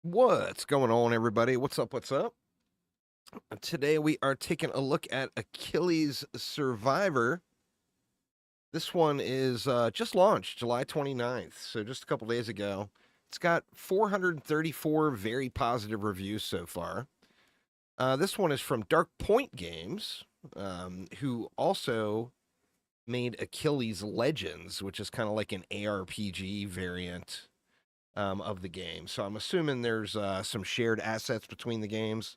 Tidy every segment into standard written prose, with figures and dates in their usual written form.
What's going on, everybody? What's up? What's up? Today we are taking a look at Achilles Survivor. This one is just launched July 29th, so just a couple days ago. It's got 434 very positive reviews so far. This one is from Dark Point Games, who also made Achilles Legends, which is kind of like an ARPG variant of the game. So I'm assuming there's some shared assets between the games.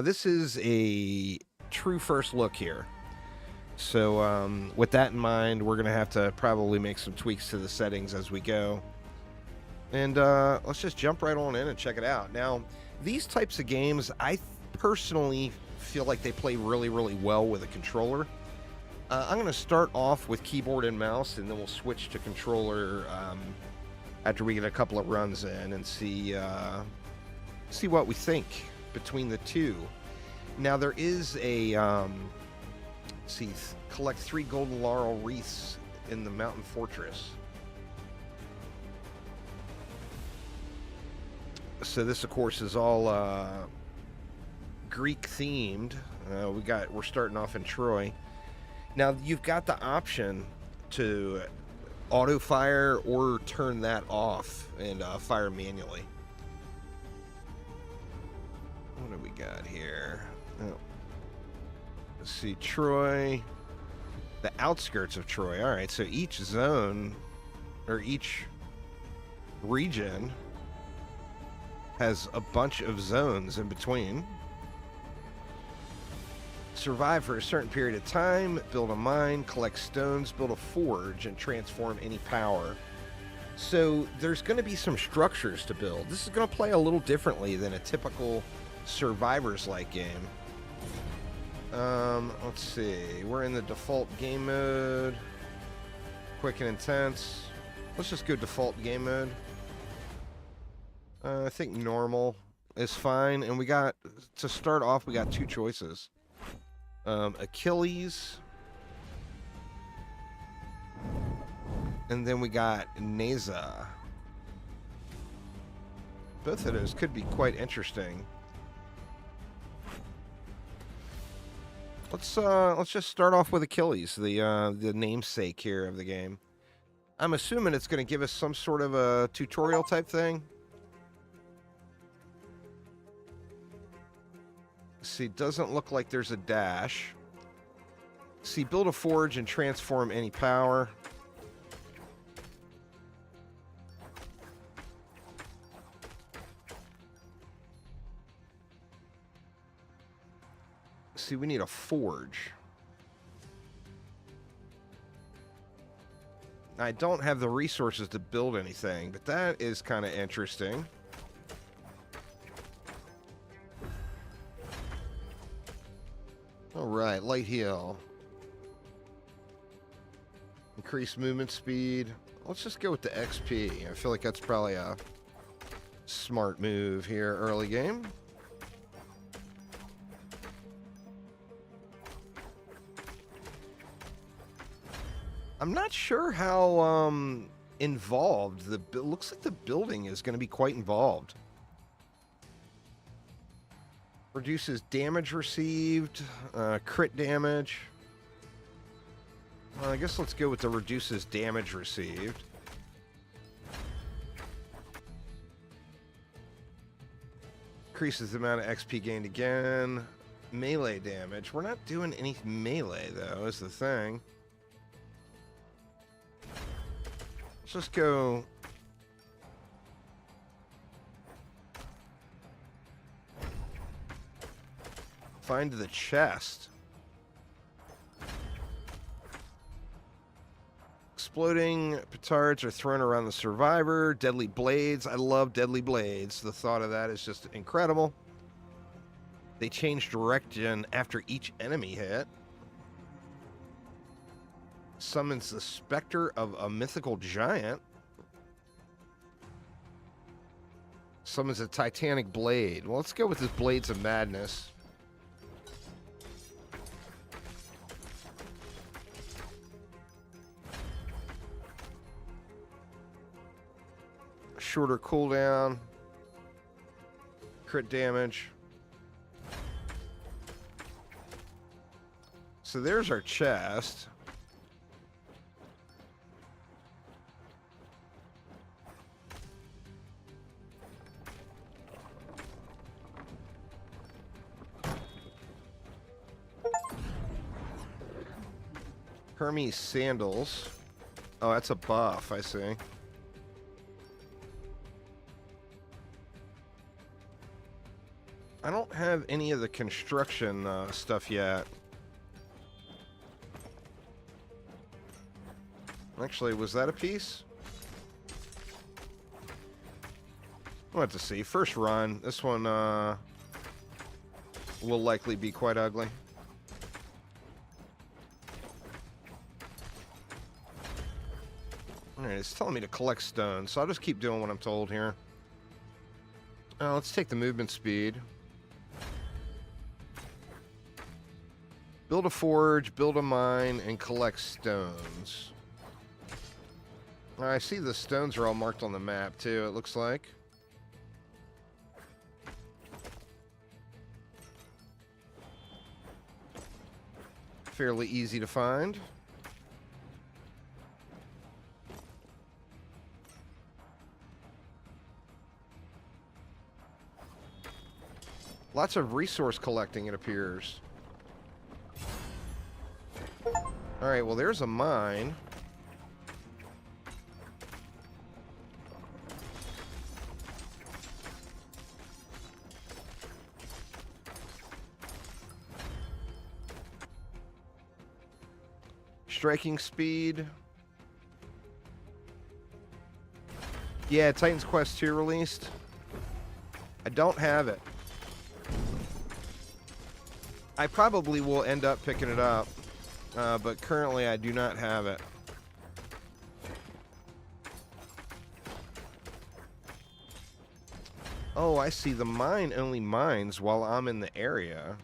This is a true first look here. So with that in mind, we're going to have to probably make some tweaks to the settings as we go. And let's just jump right on in and check it out. Now, these types of games, I personally feel like they play really, really well with a controller. I'm going to start off with keyboard and mouse, and then we'll switch to controller after we get a couple of runs in and see what we think between the two. Now there is a collect 3 golden laurel wreaths in the mountain fortress. So this, of course, is all Greek themed. We're starting off in Troy. Now you've got the option to auto fire or turn that off and fire manually. What do we got here? Oh. Let's see, Troy. The outskirts of Troy. All right, so each zone or each region has a bunch of zones in between. Survive for a certain period of time, build a mine, collect stones, build a forge, and transform any power. So there's going to be some structures to build. This is going to play a little differently than a typical Survivors-like game. Let's see. We're in the default game mode. Quick and intense. Let's just go default game mode. I think normal is fine. And we got, to start off, we got 2 choices. Achilles. And then we got Ne Zha. Both of those could be quite interesting. Let's just start off with Achilles, the namesake here of the game. I'm assuming it's going to give us some sort of a tutorial type thing. See, doesn't look like there's a dash. See, build a forge and transform any power. See, we need a forge. I don't have the resources to build anything, but that is kind of interesting. All right, light heal. Increase movement speed. Let's just go with the XP. I feel like that's probably a smart move here early game. I'm not sure how involved it looks like the building is going to be quite involved. Reduces damage received, crit damage. Well, I guess let's go with the reduces damage received. Increases the amount of XP gained again. Melee damage. We're not doing any melee, though, is the thing. Let's just go... Find the chest. Exploding petards are thrown around the survivor. Deadly blades. I love deadly blades. The thought of that is just incredible. They change direction after each enemy hit. Summons the specter of a mythical giant. Summons a titanic blade. Well, let's go with this Blades of Madness. Shorter cooldown. Crit damage. So there's our chest. Hermes sandals. Oh, that's a buff, I see. I don't have any of the construction stuff yet. Actually, was that a piece? We'll have to see. First run. This one will likely be quite ugly. Alright, it's telling me to collect stones, so I'll just keep doing what I'm told here. Let's take the movement speed. Build a forge, build a mine, and collect stones. I see the stones are all marked on the map, too, it looks like. Fairly easy to find. Lots of resource collecting, it appears. Alright, well, there's a mine. Striking speed. Yeah, Titan's Quest 2 released. I don't have it. I probably will end up picking it up, but currently I do not have it. Oh, I see. The mine only mines while I'm in the area.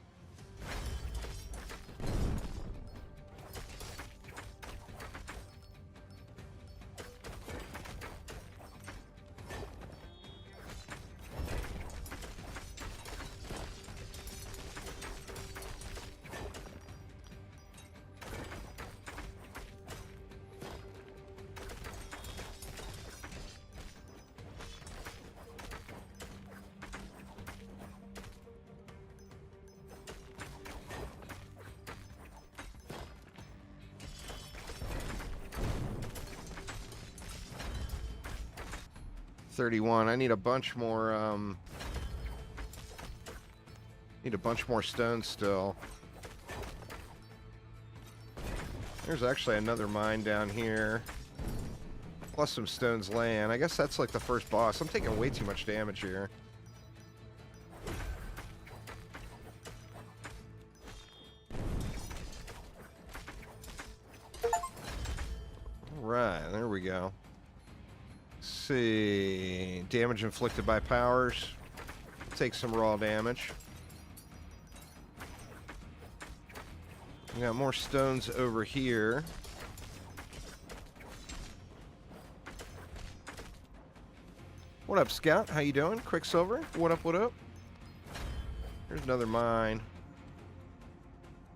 I need a bunch more, need a bunch more stones still. There's actually another mine down here. Plus some stones laying. I guess that's like the first boss. I'm taking way too much damage here. Alright, there we go. See, damage inflicted by powers. Take some raw damage. We got more stones over here. What up, Scout? How you doing? Quicksilver? What up, what up? Here's another mine.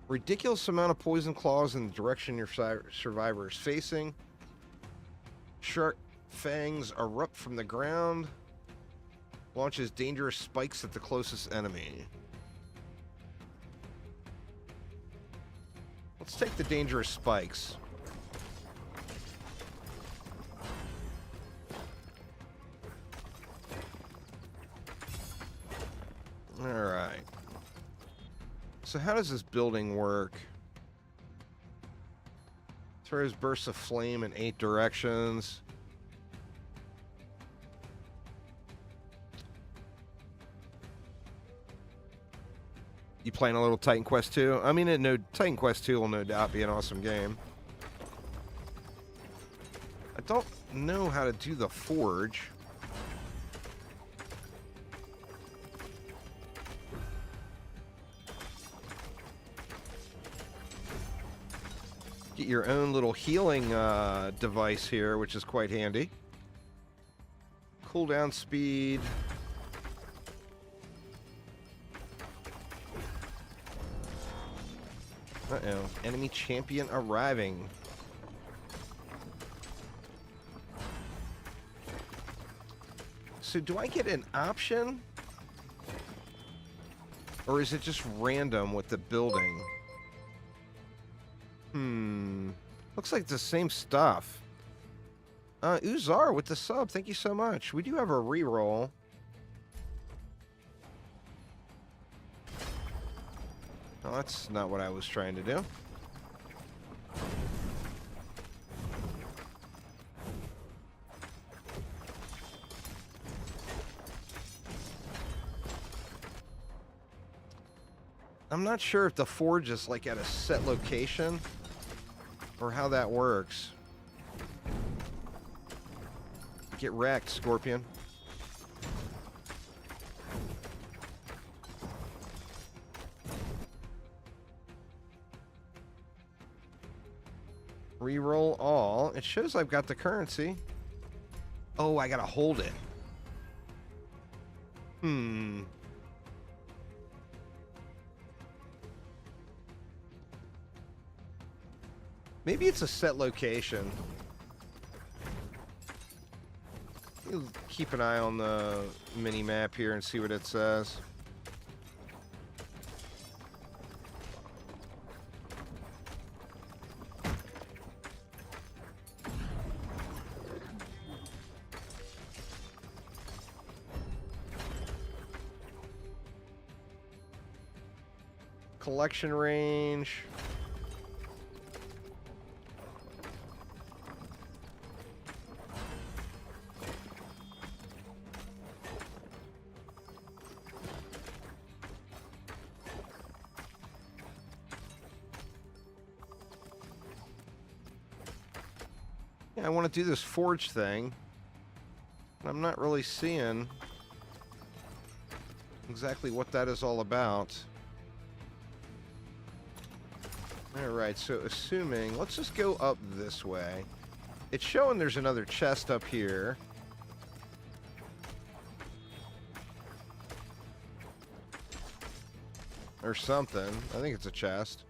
Ridiculous amount of poison claws in the direction your survivor is facing. Shark fangs erupt from the ground. Launches dangerous spikes at the closest enemy. Let's take the dangerous spikes. Alright. So how does this building work? Throws bursts of flame in 8 directions. You playing a little Titan Quest 2? I mean, Titan Quest 2 will no doubt be an awesome game. I don't know how to do the forge. Get your own little healing device here, which is quite handy. Cooldown speed. Uh-oh. Enemy champion arriving. So do I get an option? Or is it just random with the building? Looks like the same stuff. Uzar with the sub. Thank you so much. We do have a reroll. Oh, that's not what I was trying to do. I'm not sure if the forge is like at a set location or how that works. Get wrecked, Scorpion. Reroll all. It shows I've got the currency. Oh, I gotta hold it. Maybe it's a set location. We'll keep an eye on the mini map here and see what it says. Collection range. Yeah, I want to do this forge thing. I'm not really seeing exactly what that is all about. Alright, so assuming... Let's just go up this way. It's showing there's another chest up here. Or something. I think it's a chest.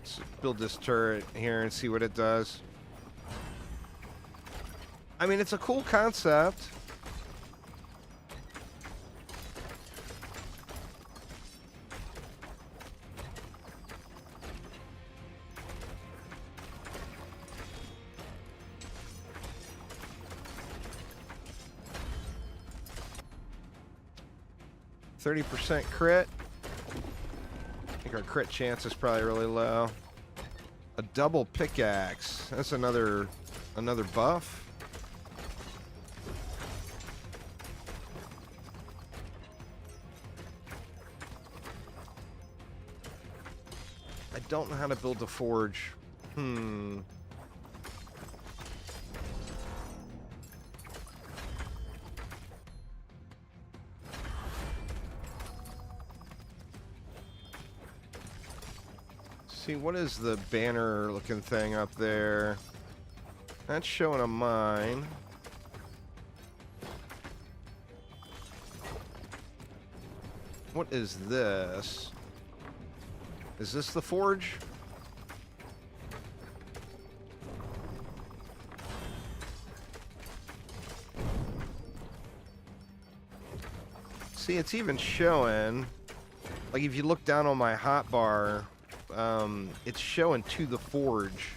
Let's build this turret here and see what it does. I mean, it's a cool concept. %, crit. I think our crit chance is probably really low. A double pickaxe. That's another buff. I don't know how to build a forge. See, what is the banner looking thing up there? That's showing a mine. What is this? Is this the forge? See, it's even showing, like if you look down on my hotbar, it's showing to the forge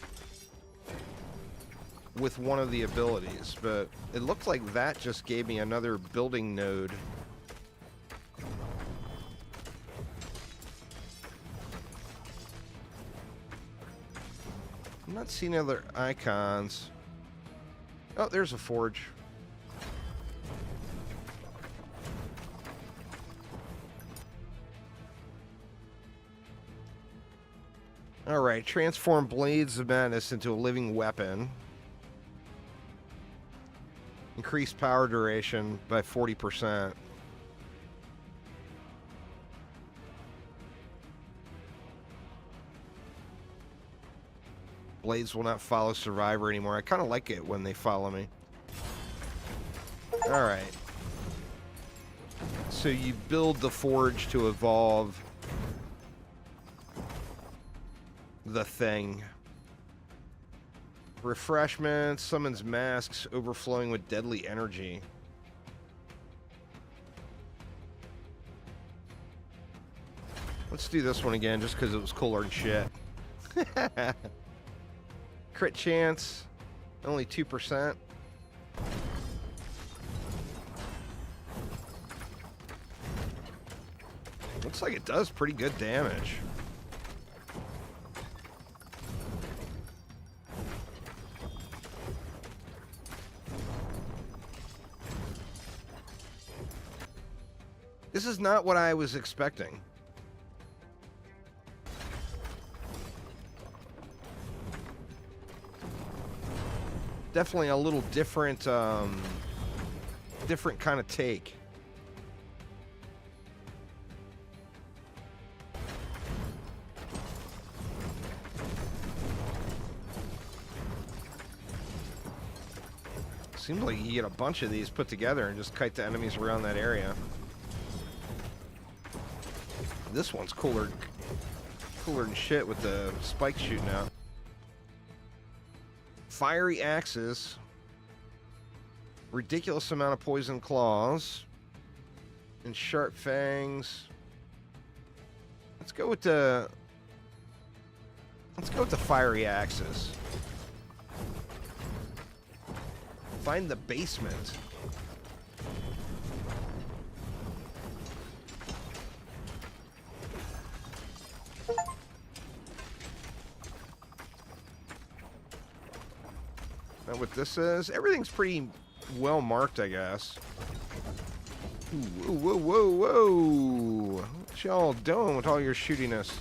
with one of the abilities, but it looked like that just gave me another building node. I'm not seeing other icons. Oh, there's a forge. Alright, transform Blades of Madness into a living weapon. Increase power duration by 40%. Blades will not follow Survivor anymore. I kind of like it when they follow me. Alright. So you build the forge to evolve the thing. Refreshment summons masks overflowing with deadly energy. Let's do this one again just because it was cooler than shit. Crit chance, only 2%. Looks like it does pretty good damage. This is not what I was expecting. Definitely a little different, different kind of take. Seems like you get a bunch of these put together and just kite the enemies around that area. This one's cooler than shit with the spikes shooting out. Fiery axes. Ridiculous amount of poison claws. And sharp fangs. Let's go with the fiery axes. Find the basement. Now what this is, everything's pretty well marked, I guess. Ooh, whoa, whoa, whoa! What y'all doing with all your shootiness?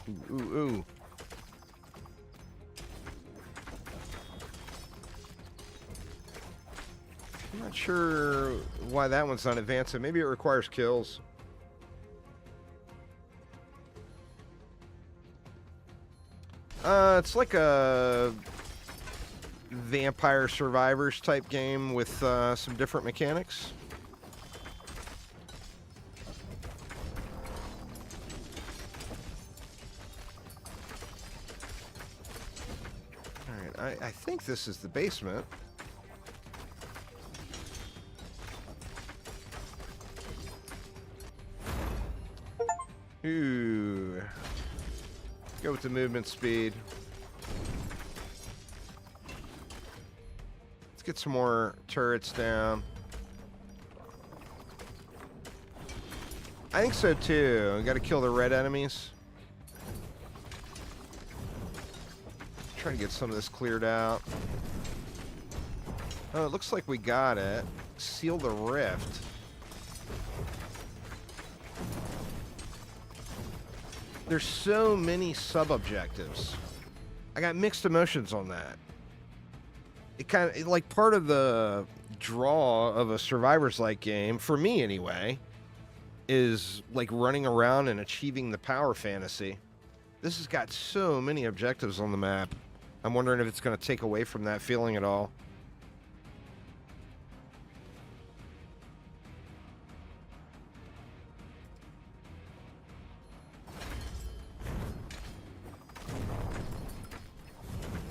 Ooh, ooh, ooh. I'm not sure why that one's not advancing. Maybe it requires kills. It's like a Vampire Survivors type game with some different mechanics. Alright, I think this is the basement. Ooh. Go with the movement speed. Let's get some more turrets down. I think so too. We gotta kill the red enemies. Try to get some of this cleared out. Oh, it looks like we got it. Seal the rift. There's so many sub-objectives. I got mixed emotions on that. It kind of, like, part of the draw of a Survivors-like game, for me anyway, is, like, running around and achieving the power fantasy. This has got so many objectives on the map. I'm wondering if it's going to take away from that feeling at all.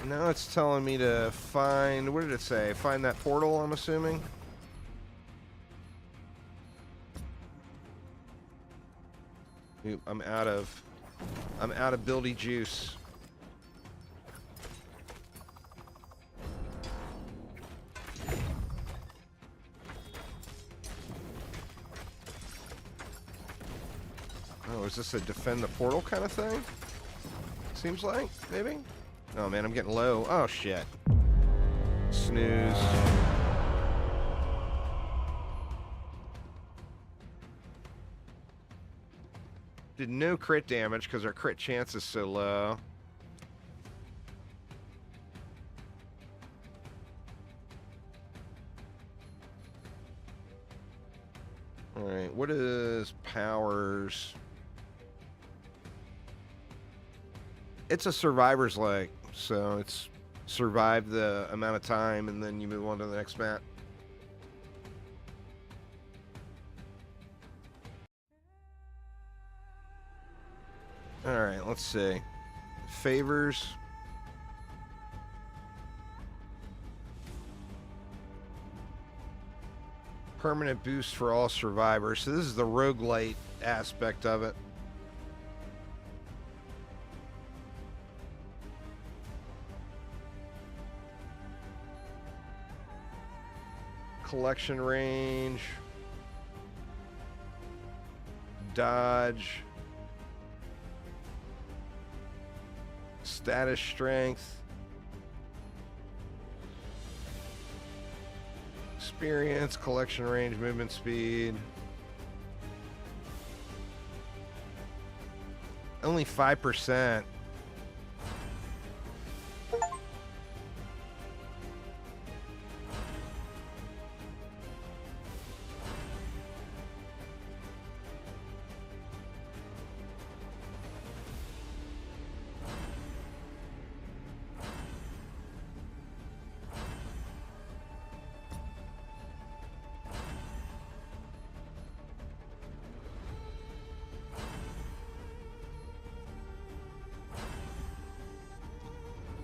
Now it's telling me to find, what did it say? Find that portal, I'm assuming. Oop, I'm out of buildy juice. Oh, is this a defend the portal kind of thing? Seems like, maybe? Oh man, I'm getting low. Oh shit. Snooze. Did no crit damage because our crit chance is so low. All right, what is powers? It's a survivor's leg, so it's survive the amount of time, and then you move on to the next map. All right, let's see. Favors. Permanent boost for all survivors. So this is the roguelite aspect of it. Collection range. Dodge. Status strength. Experience, collection range, movement speed. Only 5%.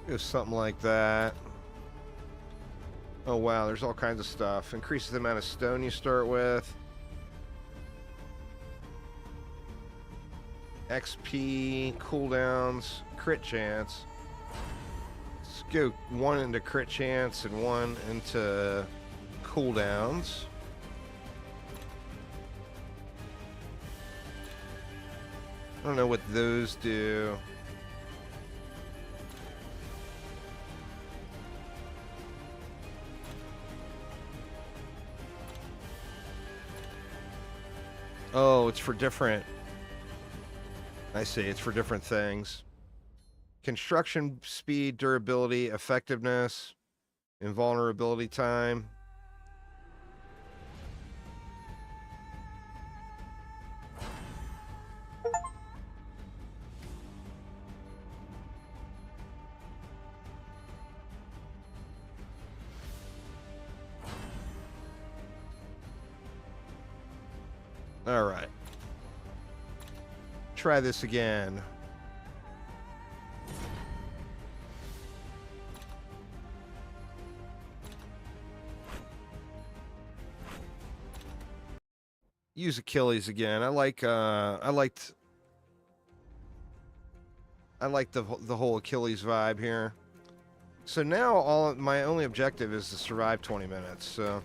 Go something like that. Oh wow, there's all kinds of stuff. Increases the amount of stone you start with. XP, cooldowns, crit chance. Let's go one into crit chance and one into cooldowns. I don't know what those do. Oh, it's for different. I see, it's for different things. Construction speed, durability, effectiveness, invulnerability time. All right. Try this again. Use Achilles again. I liked the whole Achilles vibe here. So now my only objective is to survive 20 minutes. So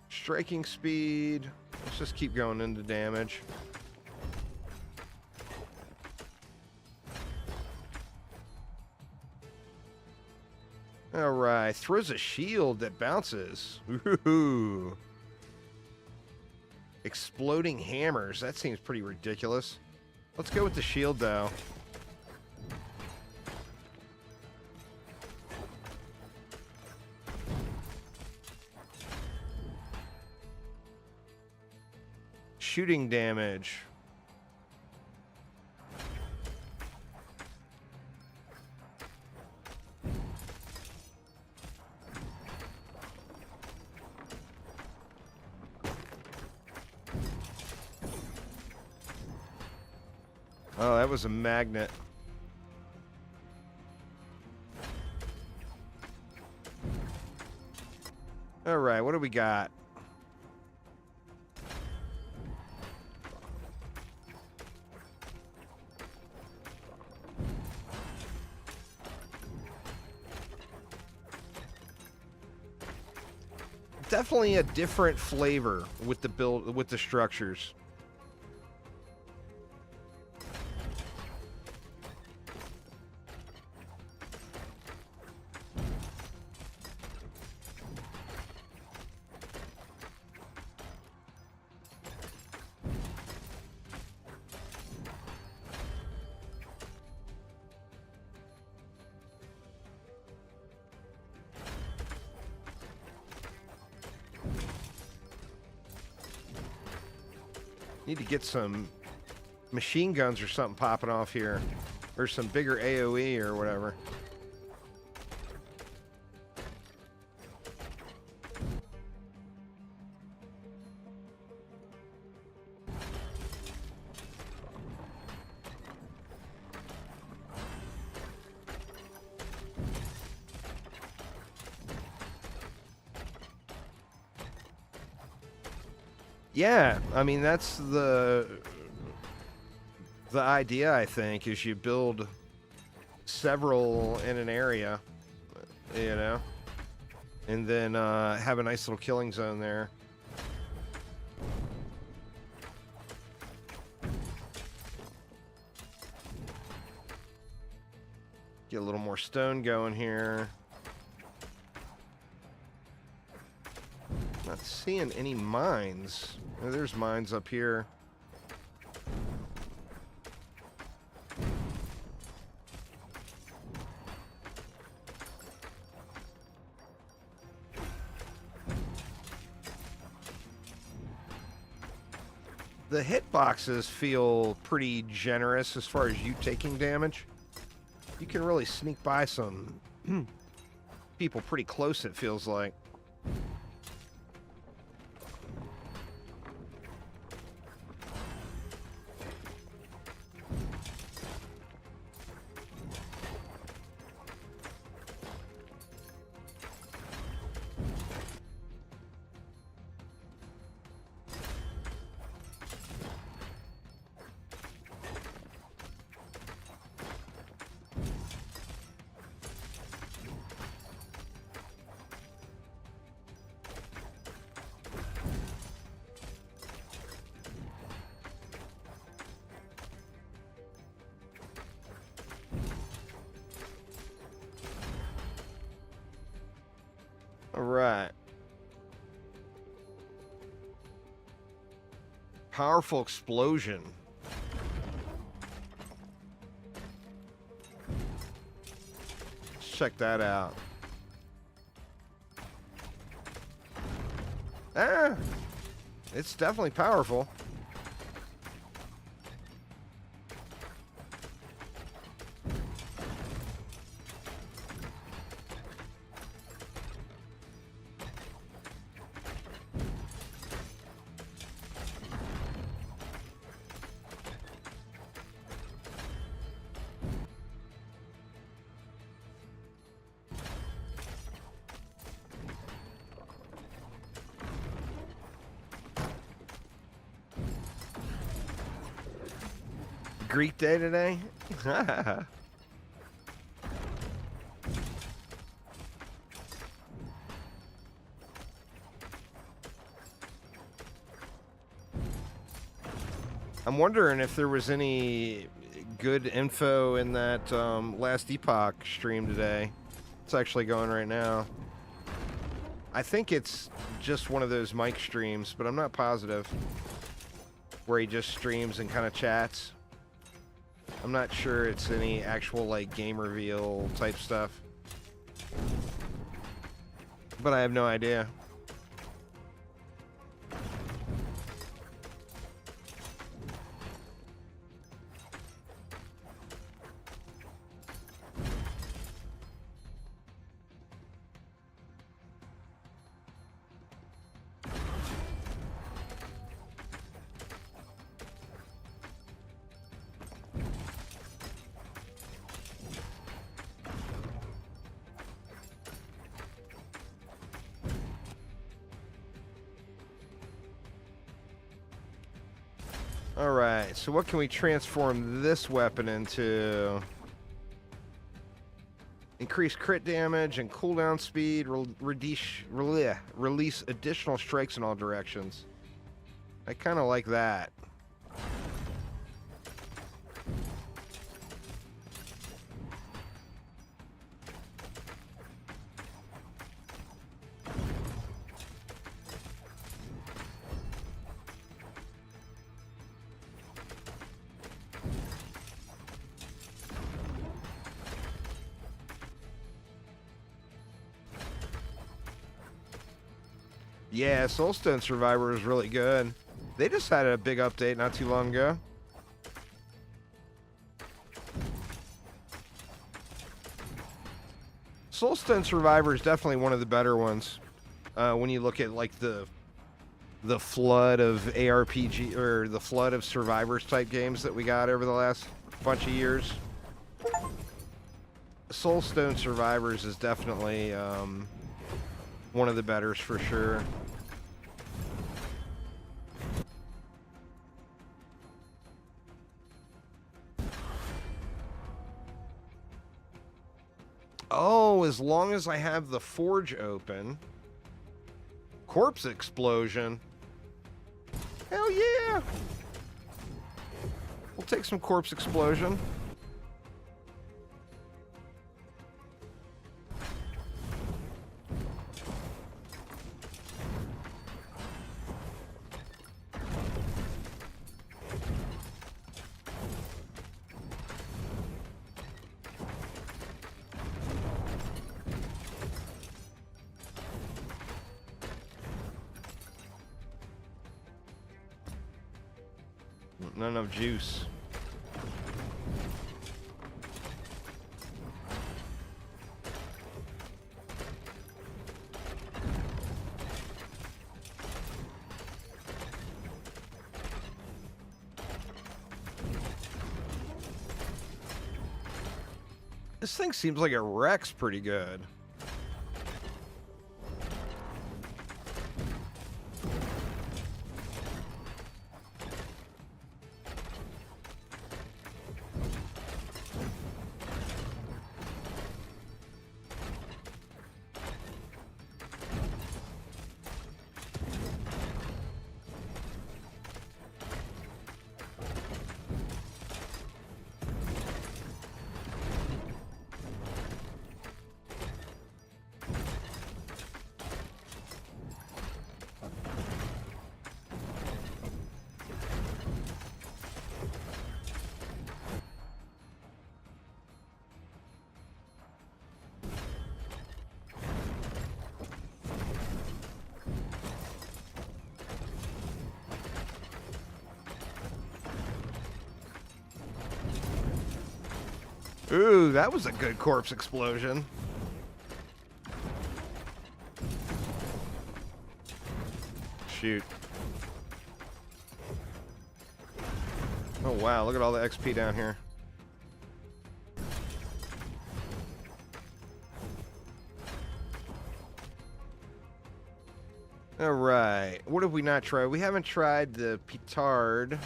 striking speed. Let's just keep going into damage. All right, throws a shield that bounces. Ooh. Exploding hammers. That seems pretty ridiculous. Let's go with the shield though. Shooting damage. Oh, that was a magnet. All right, what do we got? Definitely a different flavor with the build, with the structures. Need to get some machine guns or something popping off here. Or some bigger AoE or whatever. Yeah, I mean, that's the idea, I think, is you build several in an area, you know, and then have a nice little killing zone there. Get a little more stone going here. Not seeing any mines. Oh, there's mines up here. The hitboxes feel pretty generous as far as you taking damage. You can really sneak by some people pretty close, it feels like. All right. Powerful explosion. Let's check that out. Ah, it's definitely powerful. Greek day today? I'm wondering if there was any good info in that last Epoch stream today. It's actually going right now. I think it's just one of those mic streams, but I'm not positive. Where he just streams and kind of chats. I'm not sure it's any actual, like, game reveal type stuff. But I have no idea. Alright, so what can we transform this weapon into? Increase crit damage and cooldown speed, release additional strikes in all directions. I kind of like that. Yeah, Soulstone Survivor is really good. They just had a big update not too long ago. Soulstone Survivor is definitely one of the better ones. When you look at like the flood of ARPG or the flood of survivors type games that we got over the last bunch of years. Soulstone Survivors is definitely one of the betters for sure. Oh, as long as I have the forge open. Corpse explosion. Hell yeah! We'll take some corpse explosion. Not enough juice. This thing seems like it wrecks pretty good. Ooh, that was a good corpse explosion. Shoot. Oh wow, look at all the XP down here. Alright, what have we not tried? We haven't tried the petard.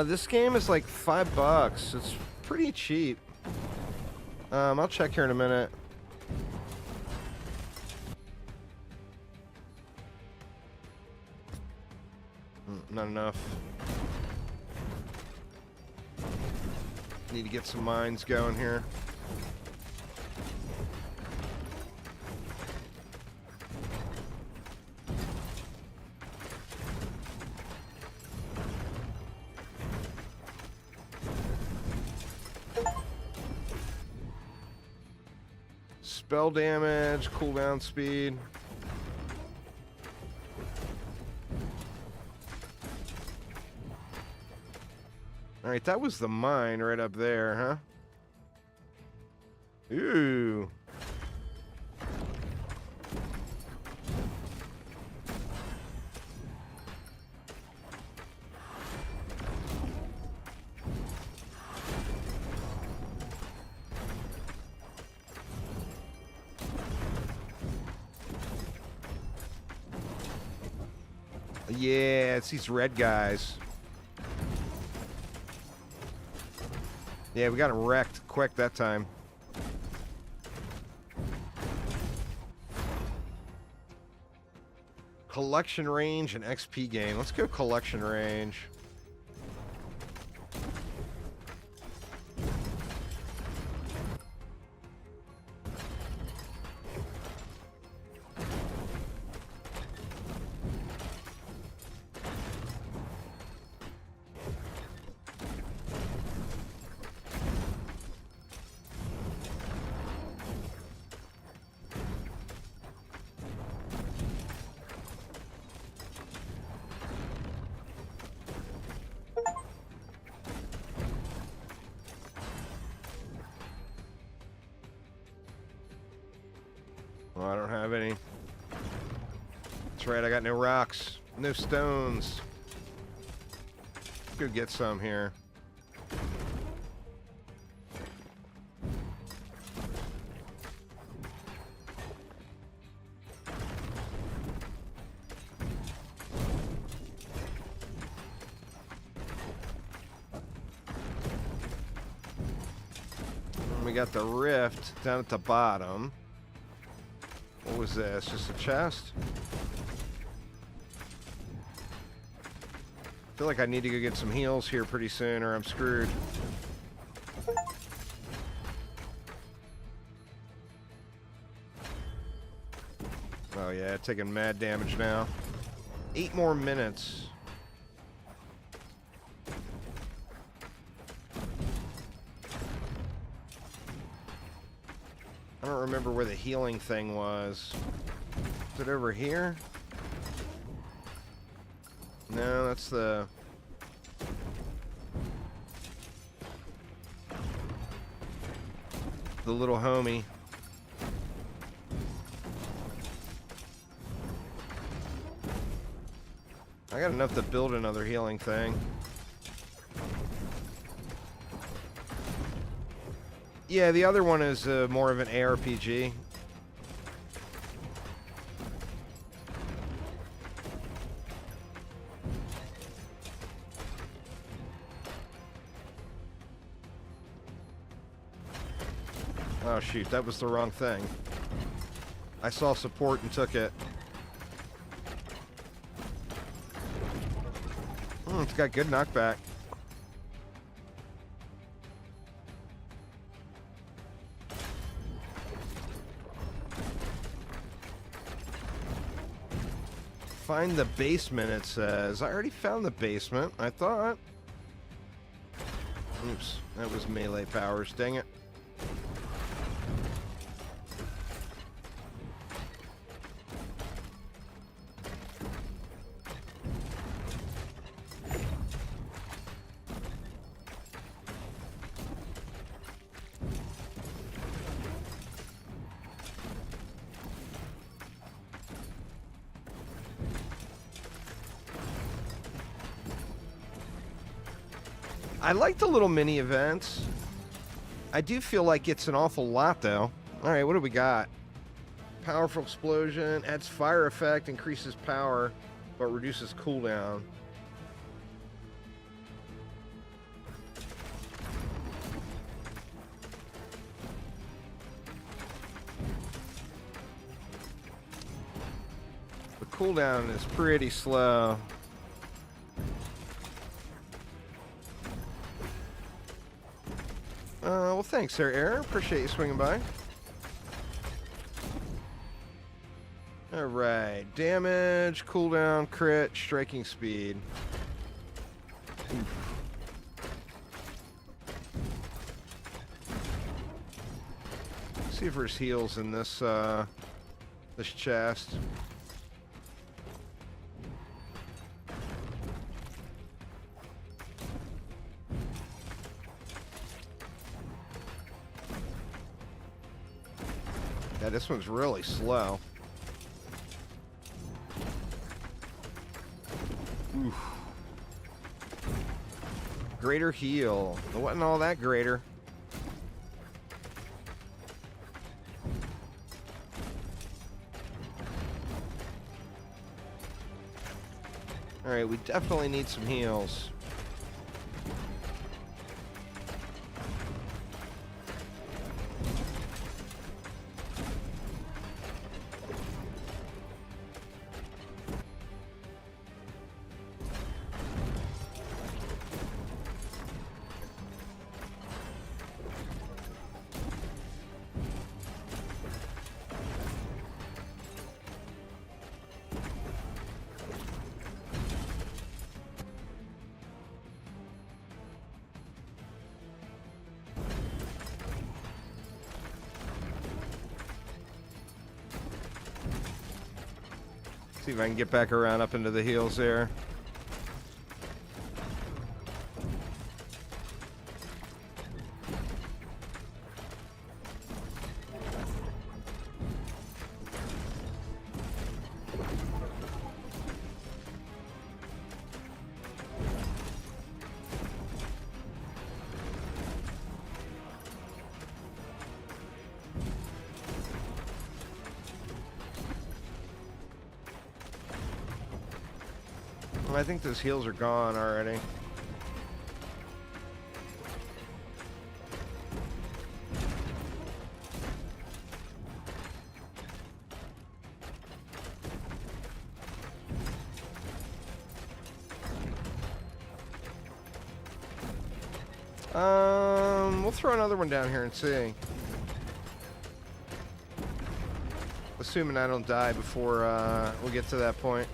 This game is like $5. It's pretty cheap. I'll check here in a minute. Not enough. Need to get some mines going here. Spell damage, cooldown speed. Alright, that was the mine right up there, huh? Ooh. Yeah, it's these red guys. Yeah, we got him wrecked quick that time. Collection range and XP gain. Let's go collection range. Well, I don't have any. That's right, I got no rocks, no stones. Let's go get some here. And we got the rift down at the bottom. What was this? Just a chest? I feel like I need to go get some heals here pretty soon or I'm screwed. Oh yeah, taking mad damage now. 8 more minutes. I don't remember where the healing thing was. Is it over here? No, that's the... the little homie. I got enough to build another healing thing. Yeah, the other one is more of an ARPG. Oh shoot, that was the wrong thing. I saw support and took it. It's got good knockback. Find the basement, it says. I already found the basement, I thought. Oops, that was melee powers, dang it. I like the little mini events. I do feel like it's an awful lot, though. All right, what do we got? Powerful explosion, adds fire effect, increases power, but reduces cooldown. The cooldown is pretty slow. Well, thanks there, Air. Appreciate you swinging by. Alright. Damage, cooldown, crit, striking speed. Oof. See if there's heals in this, this chest. Yeah, this one's really slow. Oof. Greater heal. It wasn't all that greater. Alright, we definitely need some heals. See if I can get back around up into the heels there. I think those heals are gone already. We'll throw another one down here and see. Assuming I don't die before we get to that point.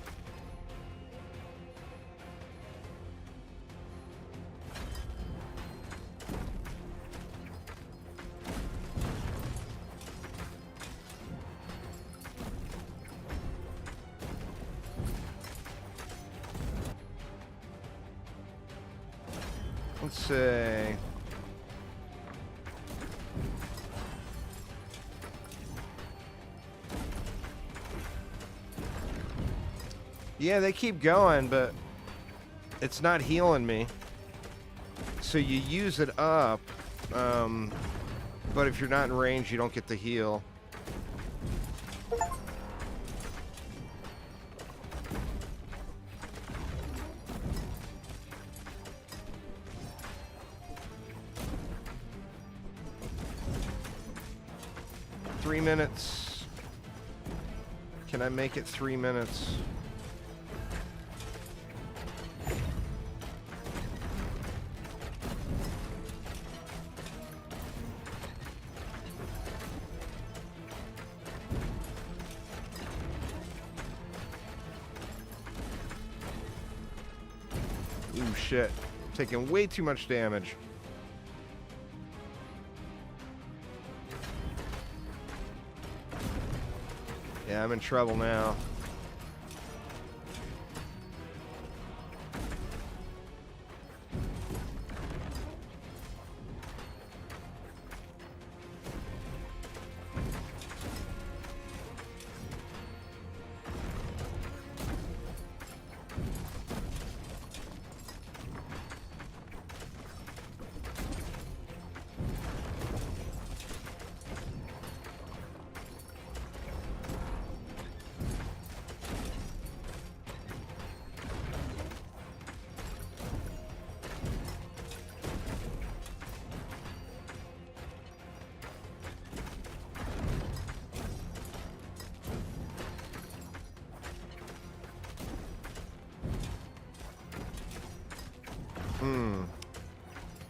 Let's see. Yeah, they keep going, but it's not healing me. So you use it up, but if you're not in range, you don't get to heal. Three minutes. Can I make it 3 minutes? Ooh, shit. Taking way too much damage. Yeah, I'm in trouble now.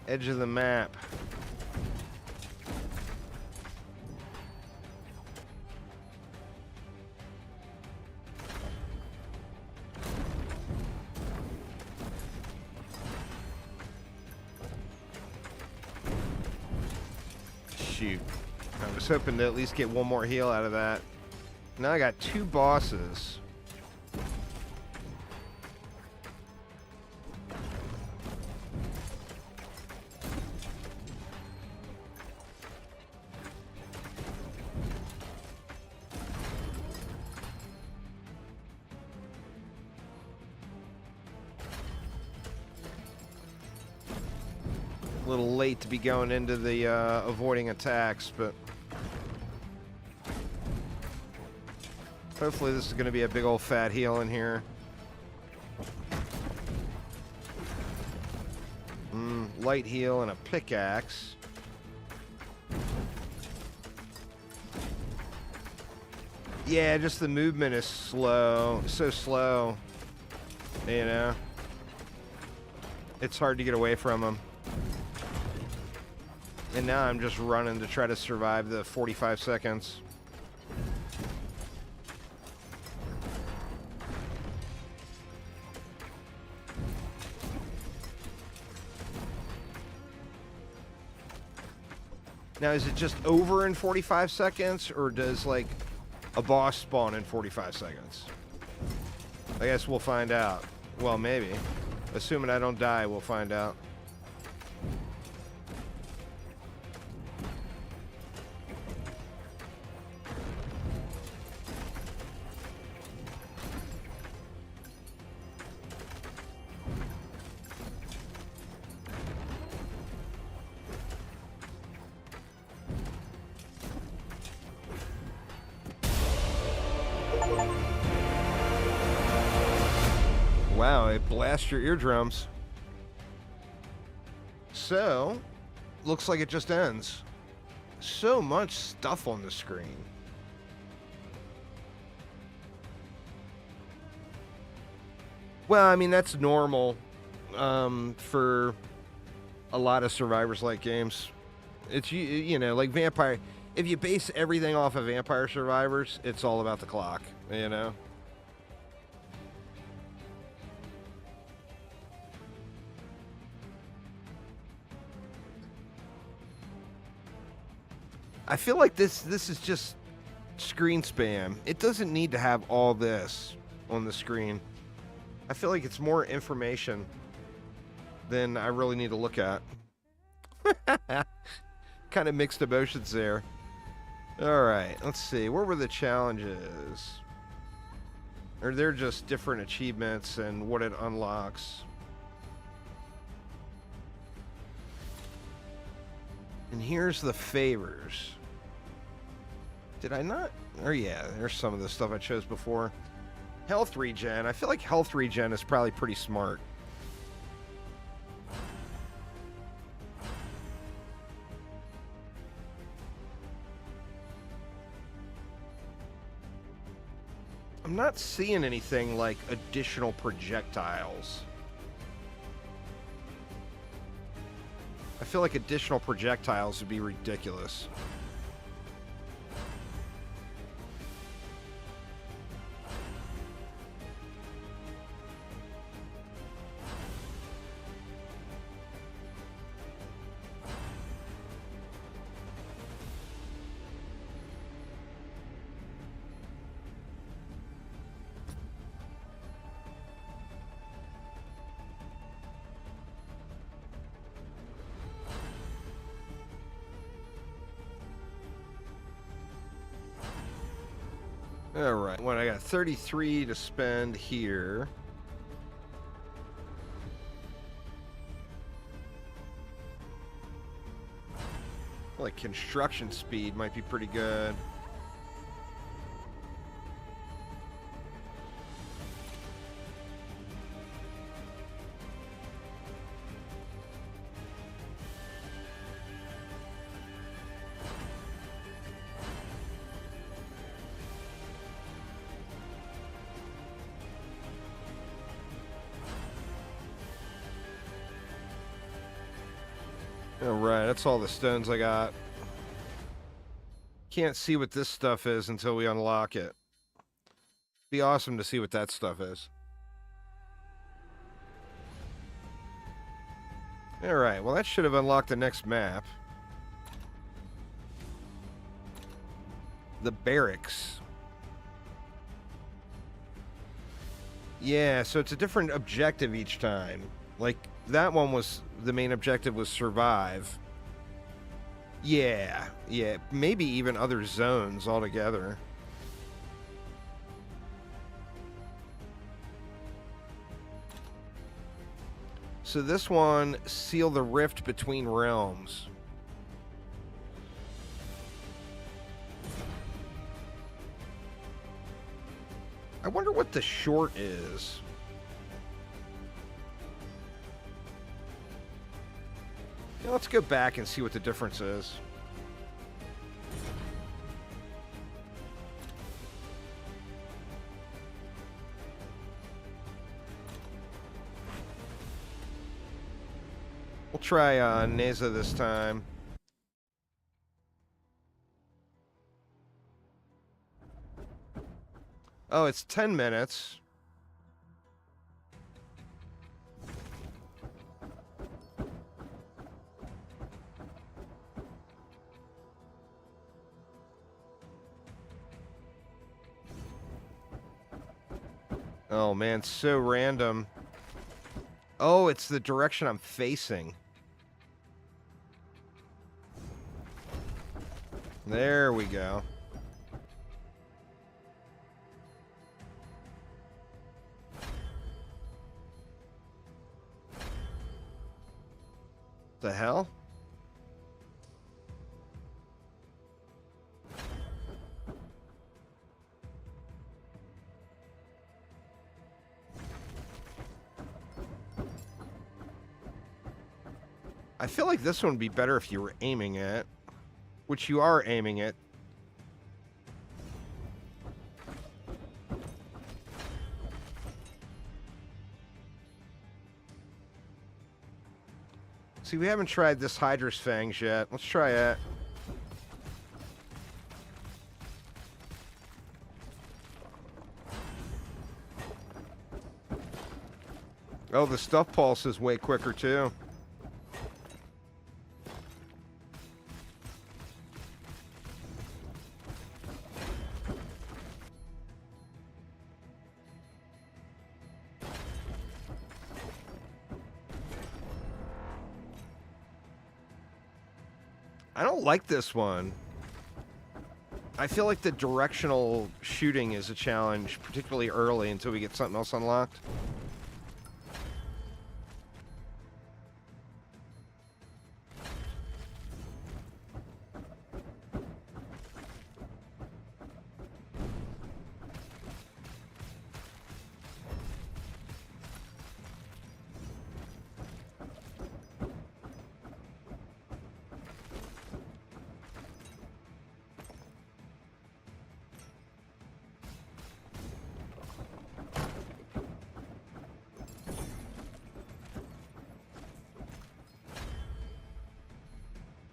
Edge of the map. Shoot. I was hoping to at least get one more heal out of that. Now I got 2 bosses. A little late to be going into the avoiding attacks, but hopefully this is going to be a big old fat heal in here. Light heal and a pickaxe. Yeah, just the movement is slow. So slow. You know? It's hard to get away from him. And now I'm just running to try to survive the 45 seconds. Now, is it just over in 45 seconds, or does, like, a boss spawn in 45 seconds? I guess we'll find out. Well, maybe. Assuming I don't die, we'll find out. Wow, it blasts your eardrums. So, looks like it just ends. So much stuff on the screen. Well, I mean, that's normal for a lot of Survivors-like games. It's, you know, like Vampire. If you base everything off of Vampire Survivors, it's all about the clock, you know? I feel like this is just screen spam. It doesn't need to have all this on the screen. I feel like it's more information than I really need to look at. Kind of mixed emotions there. All right, let's see. What were the challenges? Or they're just different achievements and what it unlocks. And here's the favors. Did I not? Or yeah, there's some of the stuff I chose before. Health regen. I feel like health regen is probably pretty smart. I'm not seeing anything like additional projectiles. I feel like additional projectiles would be ridiculous. All right, well, I got 33 to spend here. Like construction speed might be pretty good. Alright, that's all the stones I got. Can't see what this stuff is until we unlock it. Be awesome to see what that stuff is. Alright, well that should have unlocked the next map. The Barracks. Yeah, so it's a different objective each time. Like, that one was, the main objective was survive. Yeah, maybe even other zones altogether. So this one, seal the rift between realms. I wonder what the short is. Now let's go back and see what the difference is. We'll try Ne Zha this time. Oh, it's 10 minutes. Oh, man, so random. Oh, it's the direction I'm facing. There we go. The hell? I feel like this one would be better if you were aiming it, which you are aiming it. See, we haven't tried this Hydra's Fangs yet. Let's try it. Oh, the stuff pulse is way quicker, too. I don't like this one. I feel like the directional shooting is a challenge, particularly early until we get something else unlocked.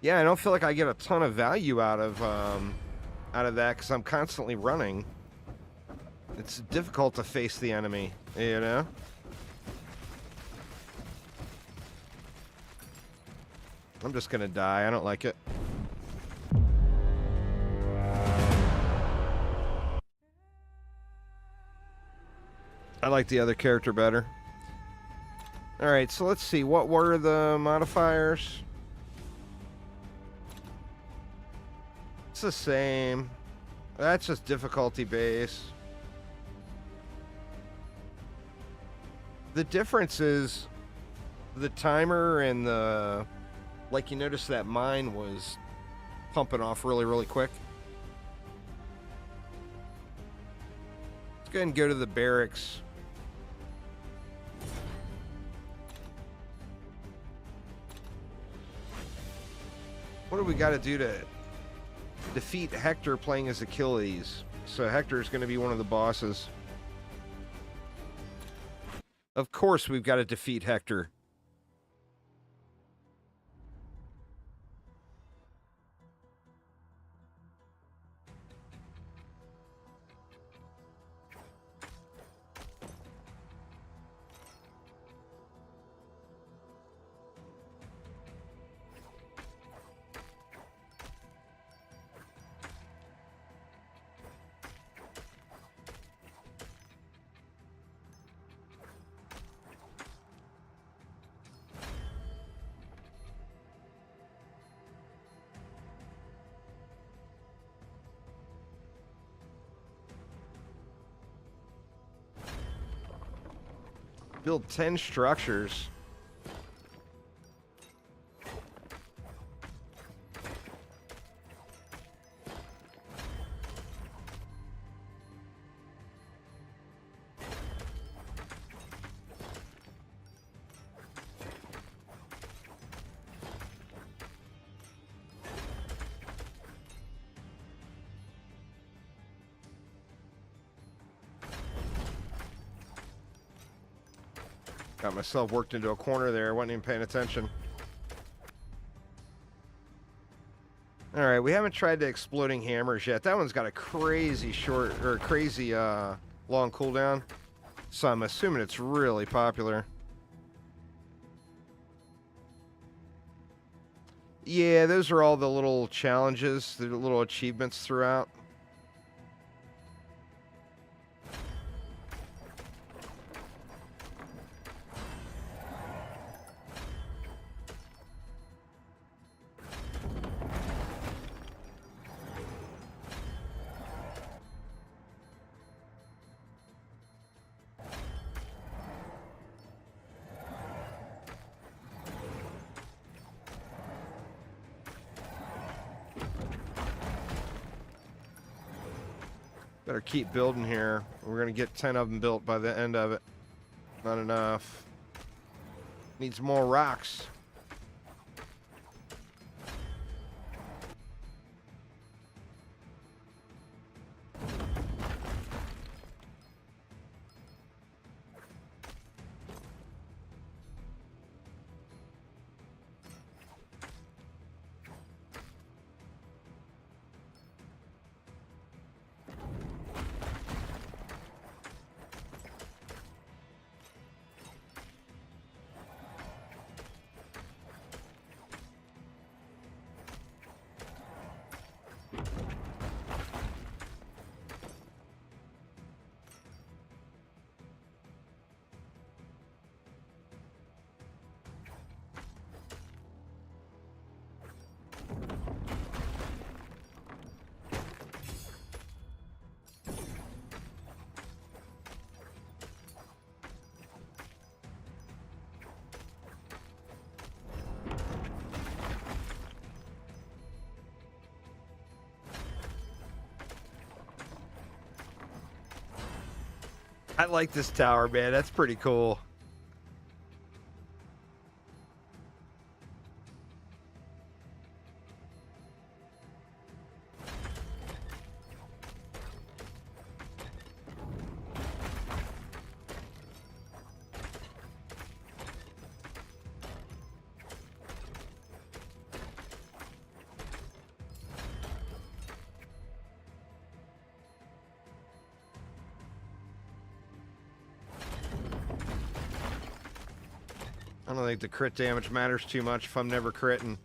Yeah, I don't feel like I get a ton of value out of that because I'm constantly running. It's difficult to face the enemy, you know? I'm just gonna die. I don't like it. I like the other character better. Alright, so let's see. What were the modifiers? It's the same. That's just difficulty base. The difference is the timer and the... Like, you notice that mine was pumping off really, really quick. Let's go ahead and go to the barracks. What do we got to do to defeat Hector playing as Achilles? So Hector is going to be one of the bosses. Of course we've got to defeat Hector. Build 10 structures. Got myself worked into a corner there. Wasn't even paying attention. All right, we haven't tried the exploding hammers yet. That one's got a crazy short or crazy long cooldown, so I'm assuming it's really popular. Yeah, those are all the little challenges, the little achievements throughout. Better keep building here. We're going to get 10 of them built by the end of it. Not enough. Needs more rocks. I like this tower, man. That's pretty cool. I don't think the crit damage matters too much if I'm never critting.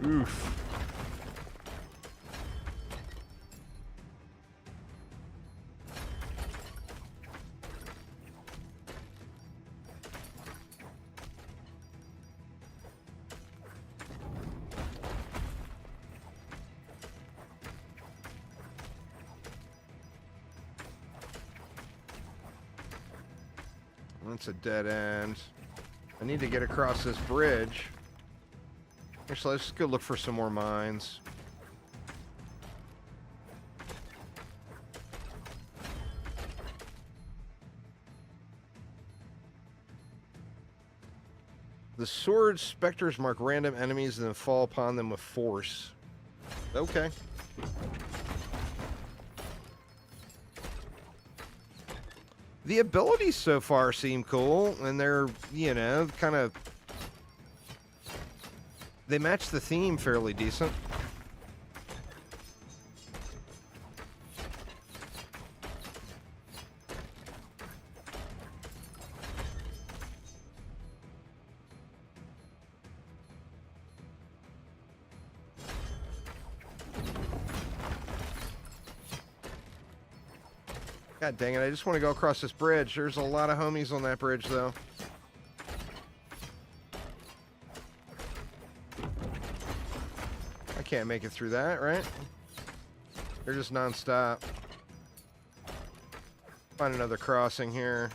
Oof. That's a dead end. I need to get across this bridge. Actually, let's go look for some more mines. The sword specters mark random enemies and then fall upon them with force. Okay. The abilities so far seem cool, and they're, you know, kind of... They match the theme fairly decent. God dang it, I just want to go across this bridge. There's a lot of homies on that bridge, though. I can't make it through that, right? They're just non-stop. Find another crossing here.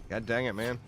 God dang it, man.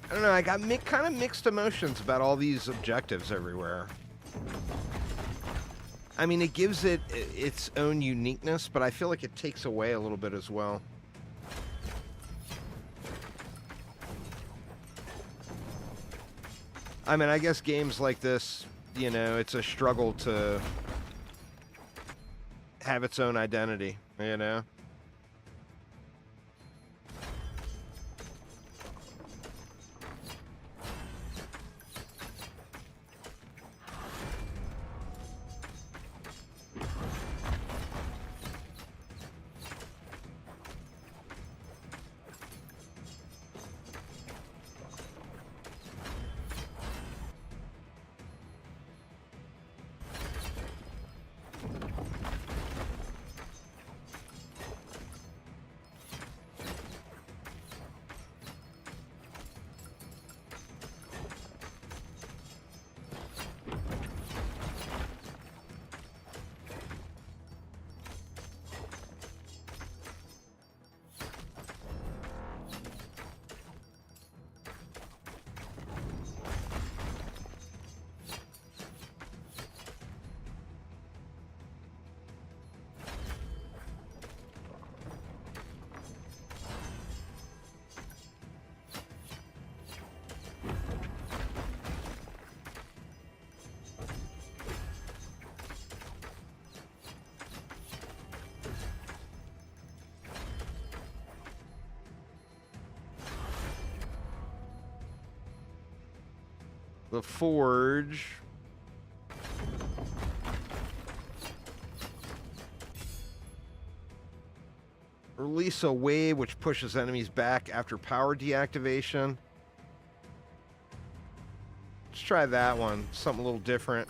I don't know, I got kind of mixed emotions about all these objectives everywhere. I mean, it gives it its own uniqueness, but I feel like it takes away a little bit as well. I mean, I guess games like this, you know, it's a struggle to have its own identity, you know? The Forge. Release a wave which pushes enemies back after power deactivation. Let's try that one. Something a little different.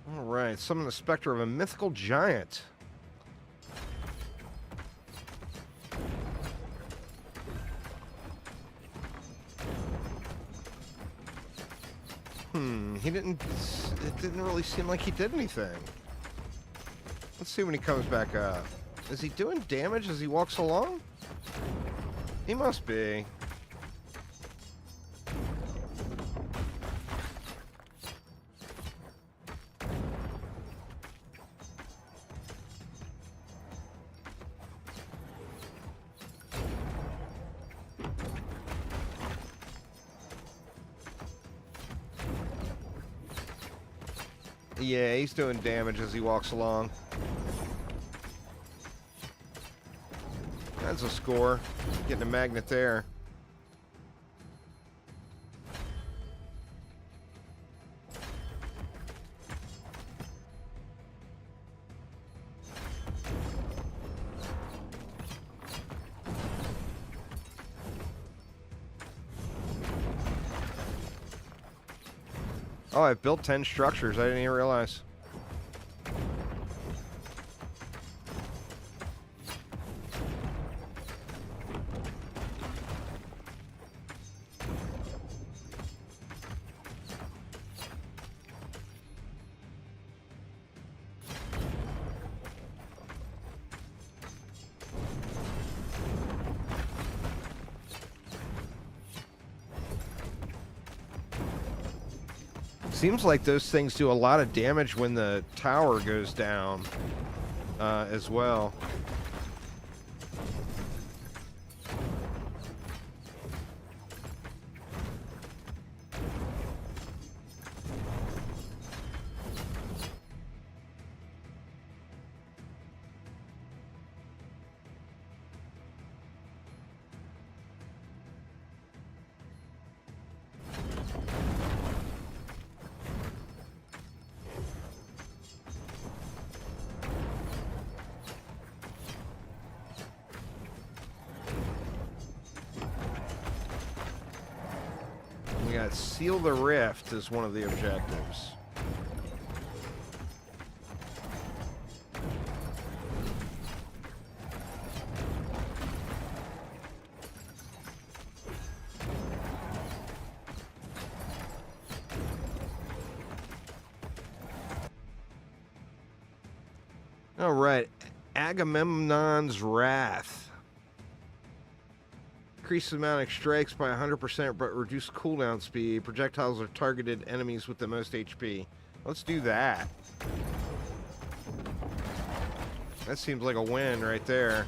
All right, summon the specter of a mythical giant. He didn't. It didn't really seem like he did anything. Let's see when he comes back up. Is he doing damage as he walks along? He must be. Yeah, he's doing damage as he walks along. That's a score. Getting a magnet there. Oh, I've built 10 structures. I didn't even realize. Seems like those things do a lot of damage when the tower goes down as well. We got Seal the Rift as one of the objectives. All right, Agamemnon's Wrath. Increase the amount of strikes by 100%, but reduce cooldown speed. Projectiles are targeted enemies with the most HP. Let's do that. That seems like a win right there.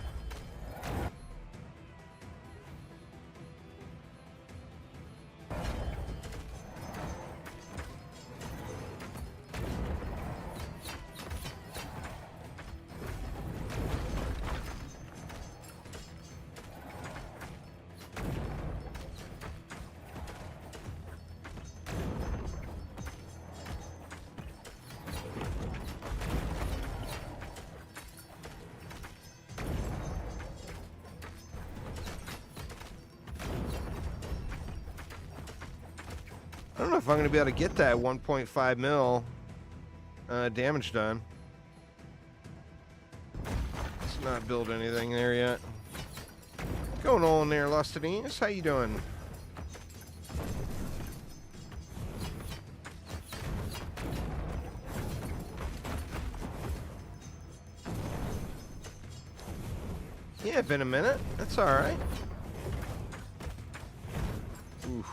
I don't know if I'm going to be able to get that 1.5 mil damage done. Let's not build anything there yet. What's going on there, Lustinius? How you doing? Yeah, been a minute. That's all right. Oof.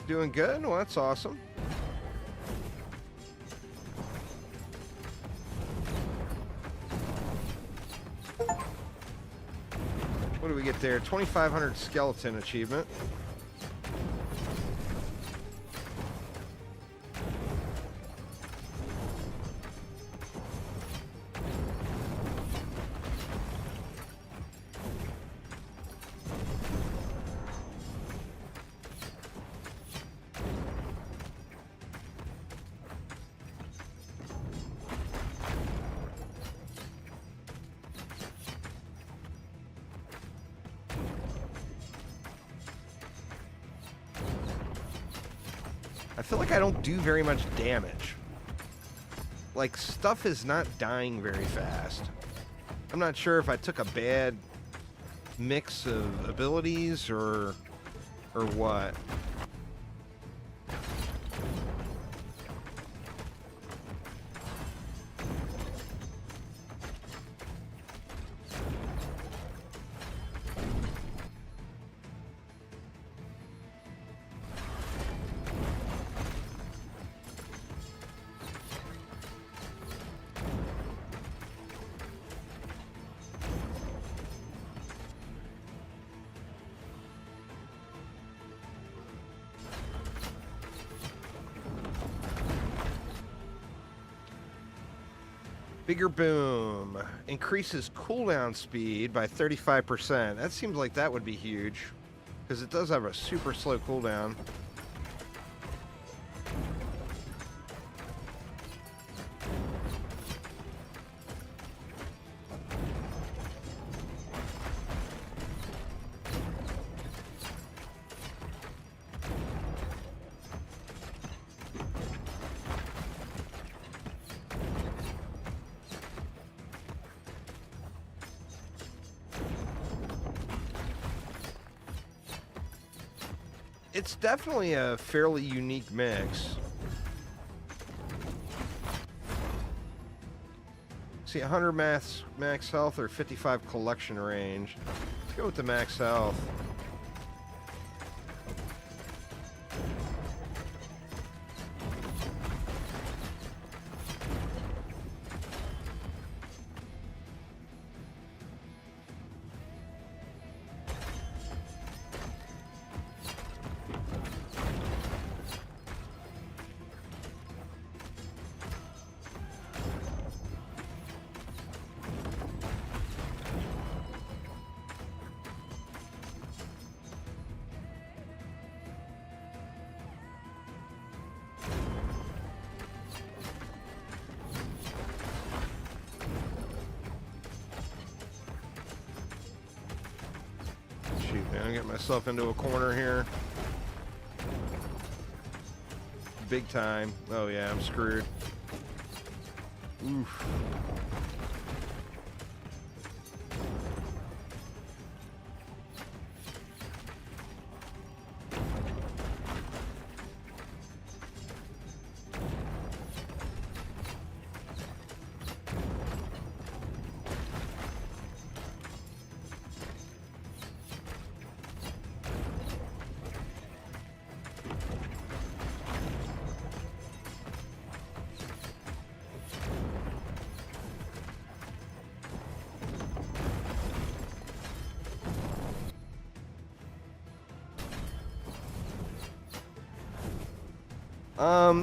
Doing good? Well, that's awesome. What do we get there? 2,500 skeleton achievement. I feel like I don't do very much damage. Like, stuff is not dying very fast. I'm not sure if I took a bad mix of abilities or what. Bigger boom. Increases cooldown speed by 35%. That seems like that would be huge, because it does have a super slow cooldown. It's definitely a fairly unique mix. See, 100 max health or 55 collection range. Let's go with the max health. Shoot, man, I get myself into a corner here. Big time. Oh yeah, I'm screwed. Oof.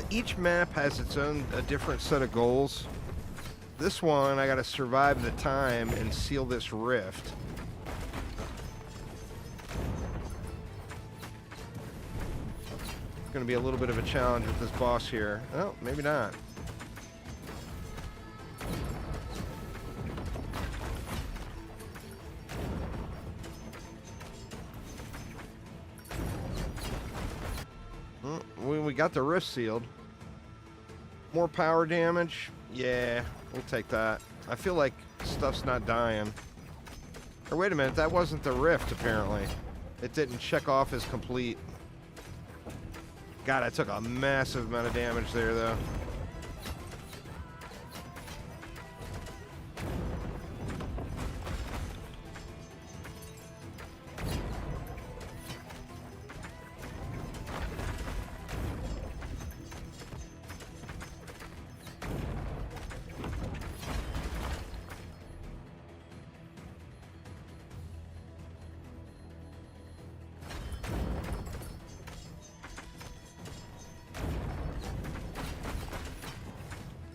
Each map has its own a different set of goals. This one, I gotta survive the time and seal this rift. It's gonna be a little bit of a challenge with this boss here. Oh, maybe not. We got the rift sealed. More power damage? Yeah, we'll take that. I feel like stuff's not dying. Or wait a minute, that wasn't the rift, apparently. It didn't check off as complete. God, I took a massive amount of damage there, though.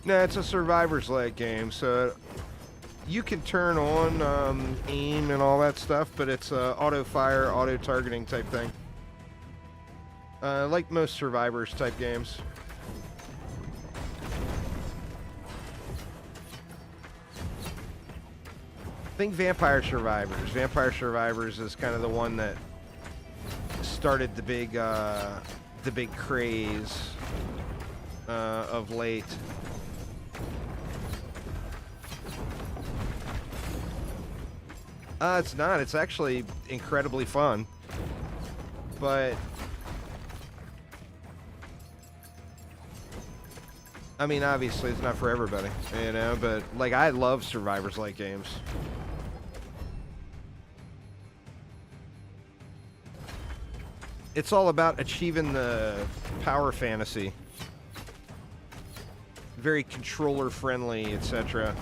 Nah, it's a survivor's-like game, so you can turn on aim and all that stuff, but it's auto-fire, auto-targeting type thing. Like most survivors-type games. Think Vampire Survivors. Vampire Survivors is kind of the one that started the big craze of late. It's not. It's actually incredibly fun. But I mean, obviously it's not for everybody, you know, but like I love survivors-like games. It's all about achieving the power fantasy. Very controller friendly, etc.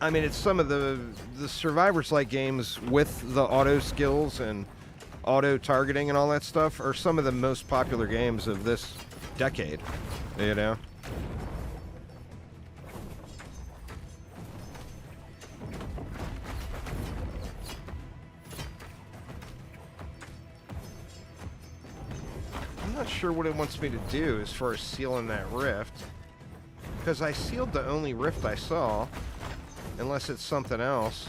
I mean, it's some of the survivors-like games with the auto skills and auto-targeting and all that stuff are some of the most popular games of this decade, you know? I'm not sure what it wants me to do as far as sealing that rift, because I sealed the only rift I saw, unless it's something else.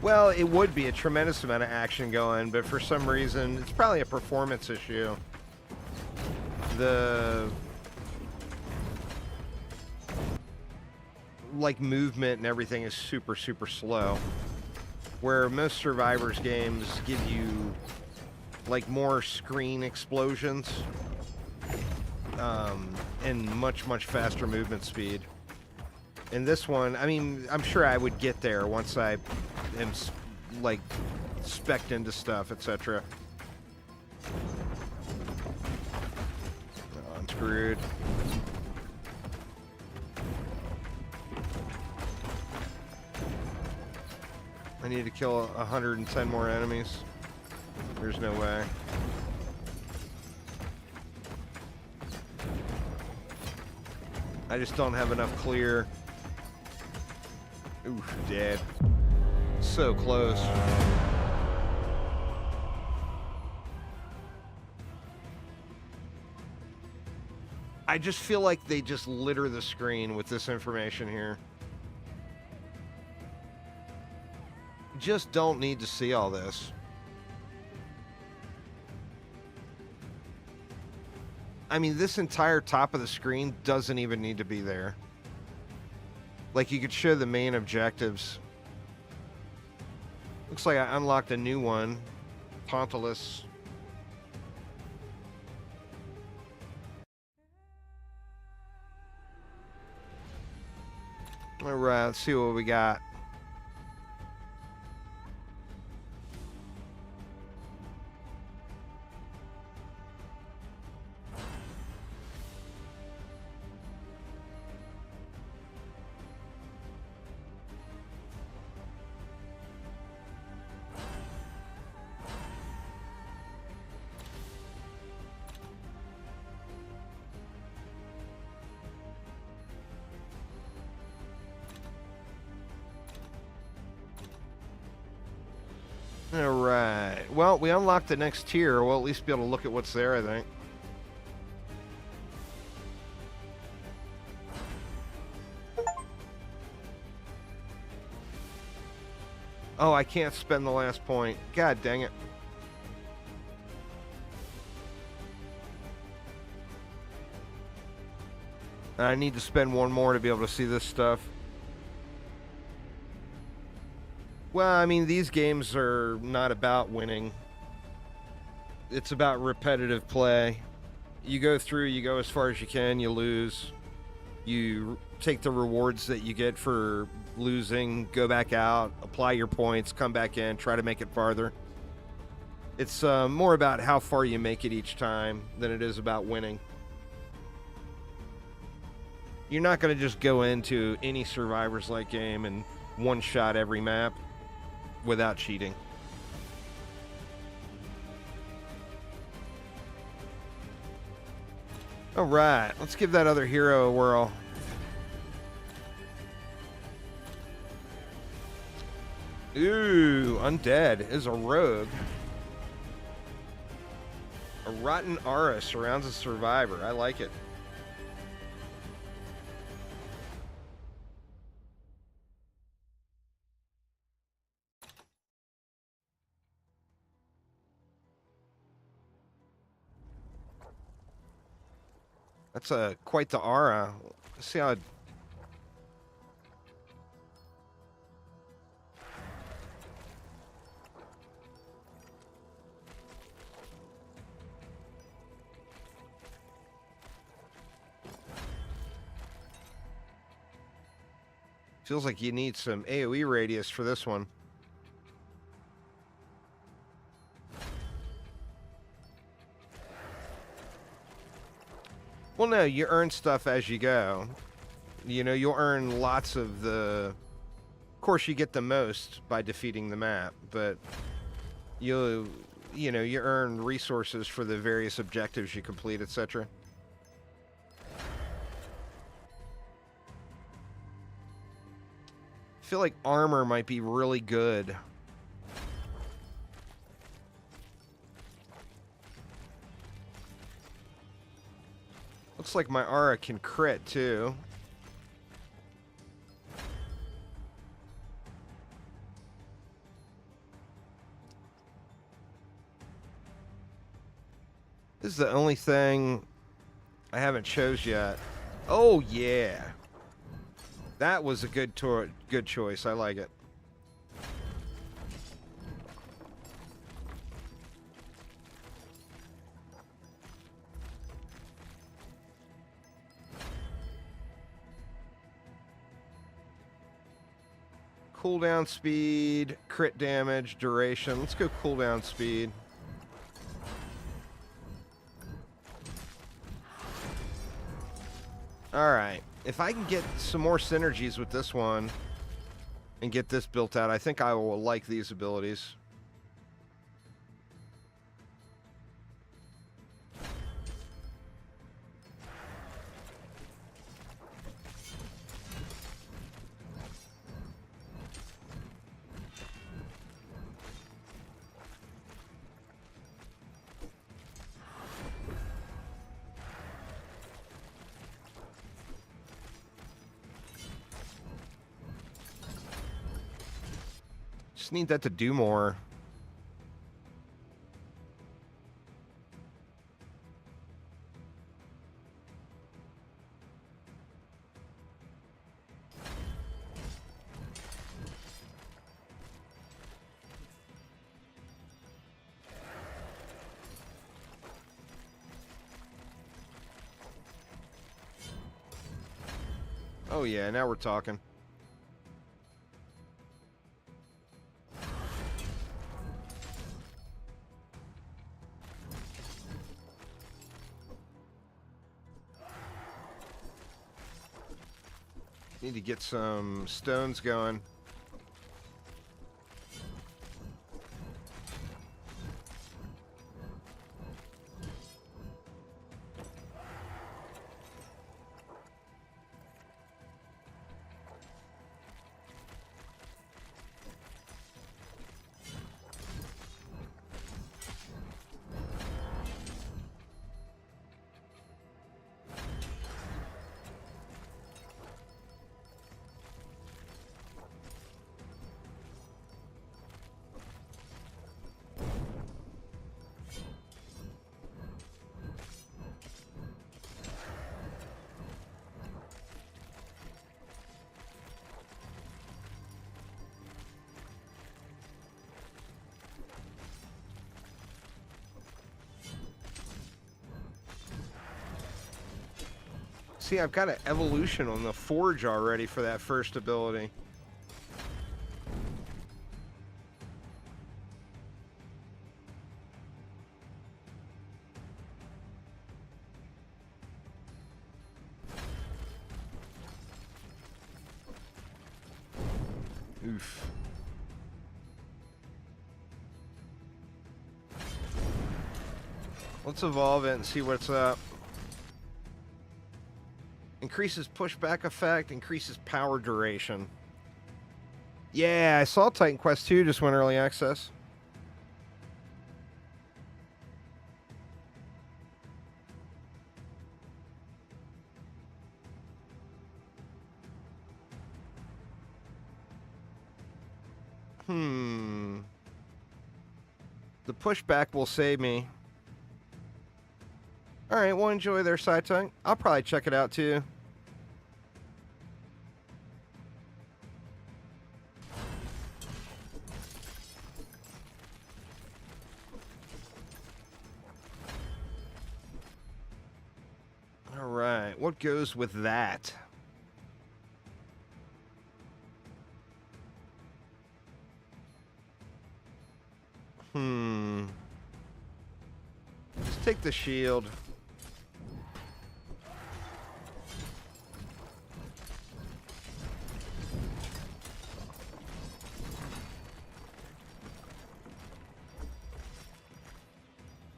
Well, it would be a tremendous amount of action going, but for some reason, it's probably a performance issue. The like movement and everything is super, super slow. Where most Survivors games give you like more screen explosions and much, much faster movement speed. In this one, I mean, I'm sure I would get there once I am like spec'd into stuff, etc. Oh, I'm screwed. I need to kill 110 more enemies. There's no way. I just don't have enough clear. Oof, dead. So close. I just feel like they just litter the screen with this information here. Just don't need to see all this. I mean, this entire top of the screen doesn't even need to be there. Like, you could show the main objectives. Looks like I unlocked a new one. Pontalus. Alright, let's see what we got. Alright. Well, we unlocked the next tier. We'll at least be able to look at what's there, I think. Oh, I can't spend the last point. God dang it. I need to spend one more to be able to see this stuff. Well, I mean, these games are not about winning. It's about repetitive play. You go through, you go as far as you can, you lose. You take the rewards that you get for losing, go back out, apply your points, come back in, try to make it farther. It's more about how far you make it each time than it is about winning. You're not going to just go into any Survivors-like game and one-shot every map without cheating. All right, let's give that other hero a whirl. Ooh, undead is a rogue. A rotten aura surrounds a survivor. I like it. That's quite the aura. Let's see how it... Feels like you need some AoE radius for this one. Well, no, you earn stuff as you go. You know, you'll earn lots of the... Of course, you get the most by defeating the map, but you know, you earn resources for the various objectives you complete, etc. I feel like armor might be really good. Looks like my aura can crit, too. This is the only thing I haven't chose yet. Oh, yeah. That was a good choice. I like it. Cooldown speed, crit damage, duration. Let's go cooldown speed. Alright. If I can get some more synergies with this one and get this built out, I think I will like these abilities. Just need that to do more. Oh yeah, now we're talking. Need to get some stones going. See, I've got an evolution on the forge already for that first ability. Oof. Let's evolve it and see what's up. Increases pushback effect, increases power duration. Yeah, I saw Titan Quest 2 just went early access. The pushback will save me. All right, well, enjoy their side tongue. I'll probably check it out too. All right, what goes with that? Let's take the shield.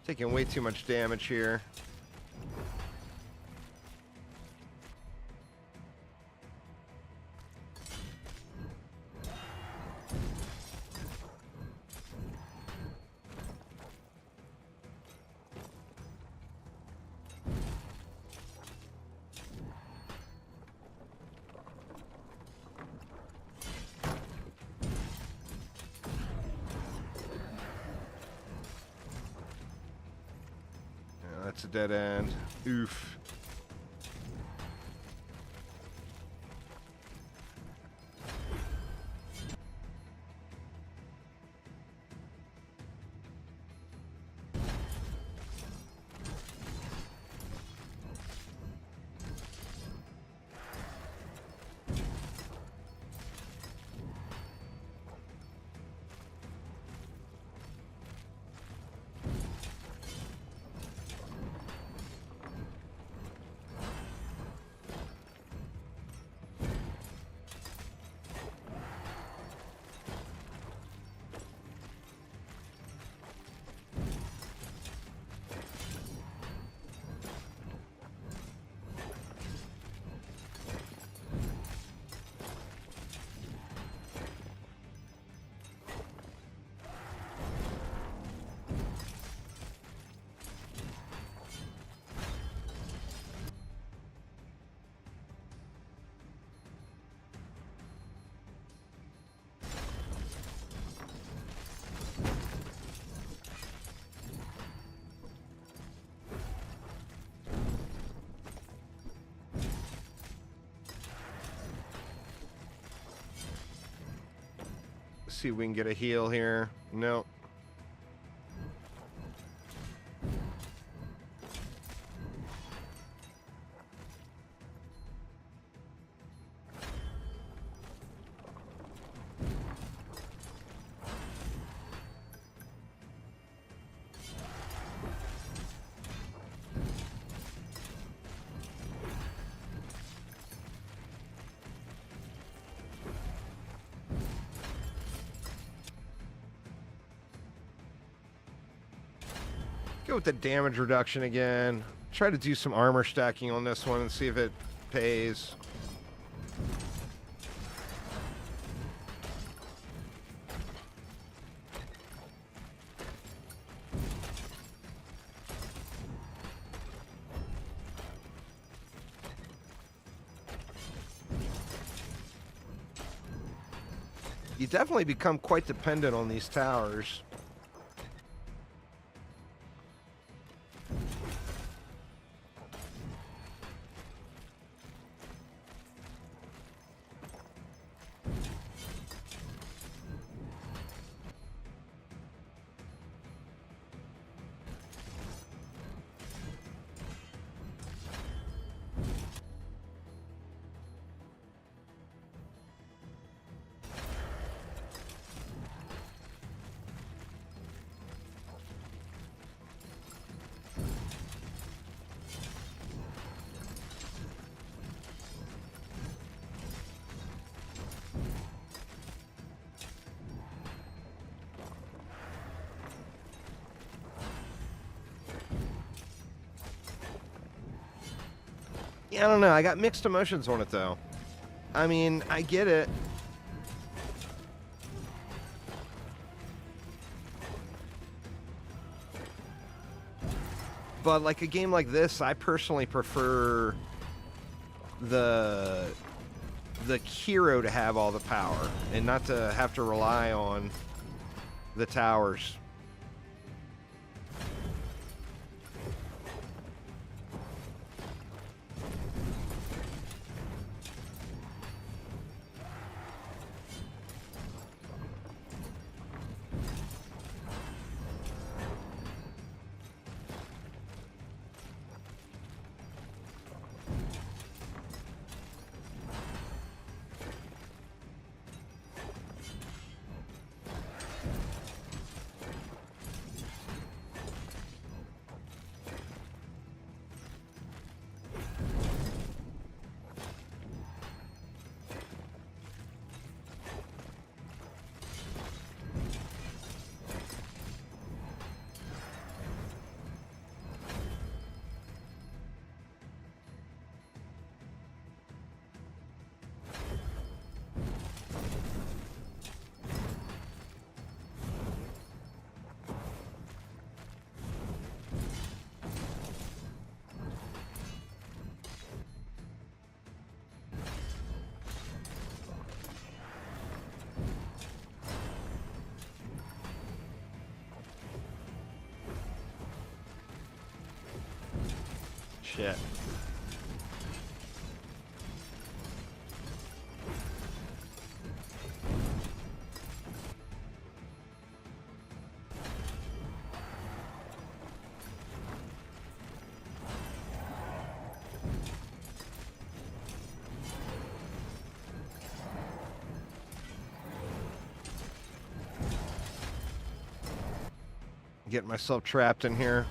Taking way too much damage here. That's a dead end. Oof. See if we can get a heal here. Nope. Go with the damage reduction again. Try to do some armor stacking on this one and see if it pays. You definitely become quite dependent on these towers. Yeah, I don't know. I got mixed emotions on it, though. I mean, I get it. But like a game like this, I personally prefer the hero to have all the power and not to have to rely on the towers. Shit. Getting myself trapped in here.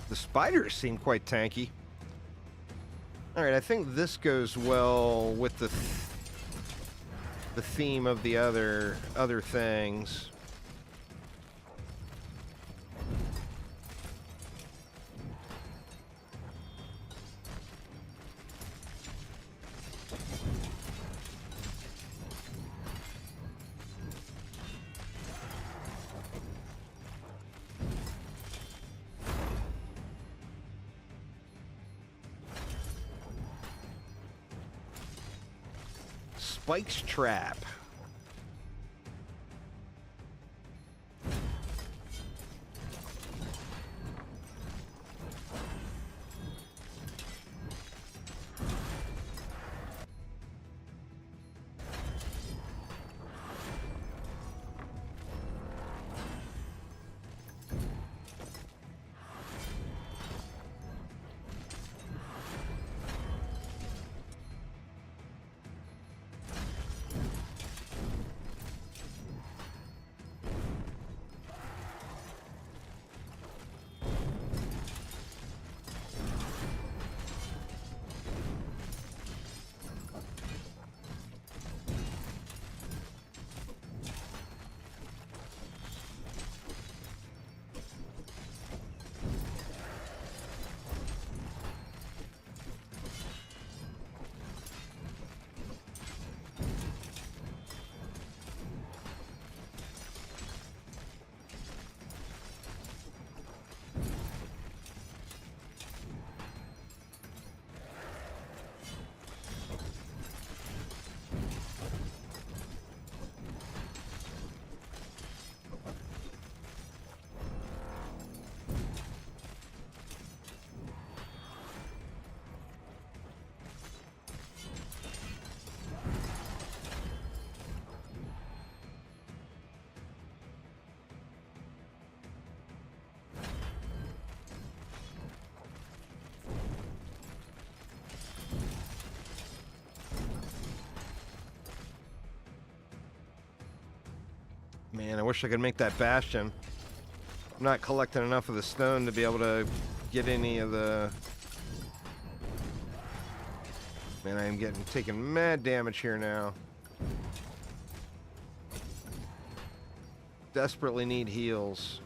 The spiders seem quite tanky. All right, I think this goes well with the theme of the other things. Spike's trap. Man, I wish I could make that bastion. I'm not collecting enough of the stone to be able to get any of the... Man, I am taking mad damage here now. Desperately need heals.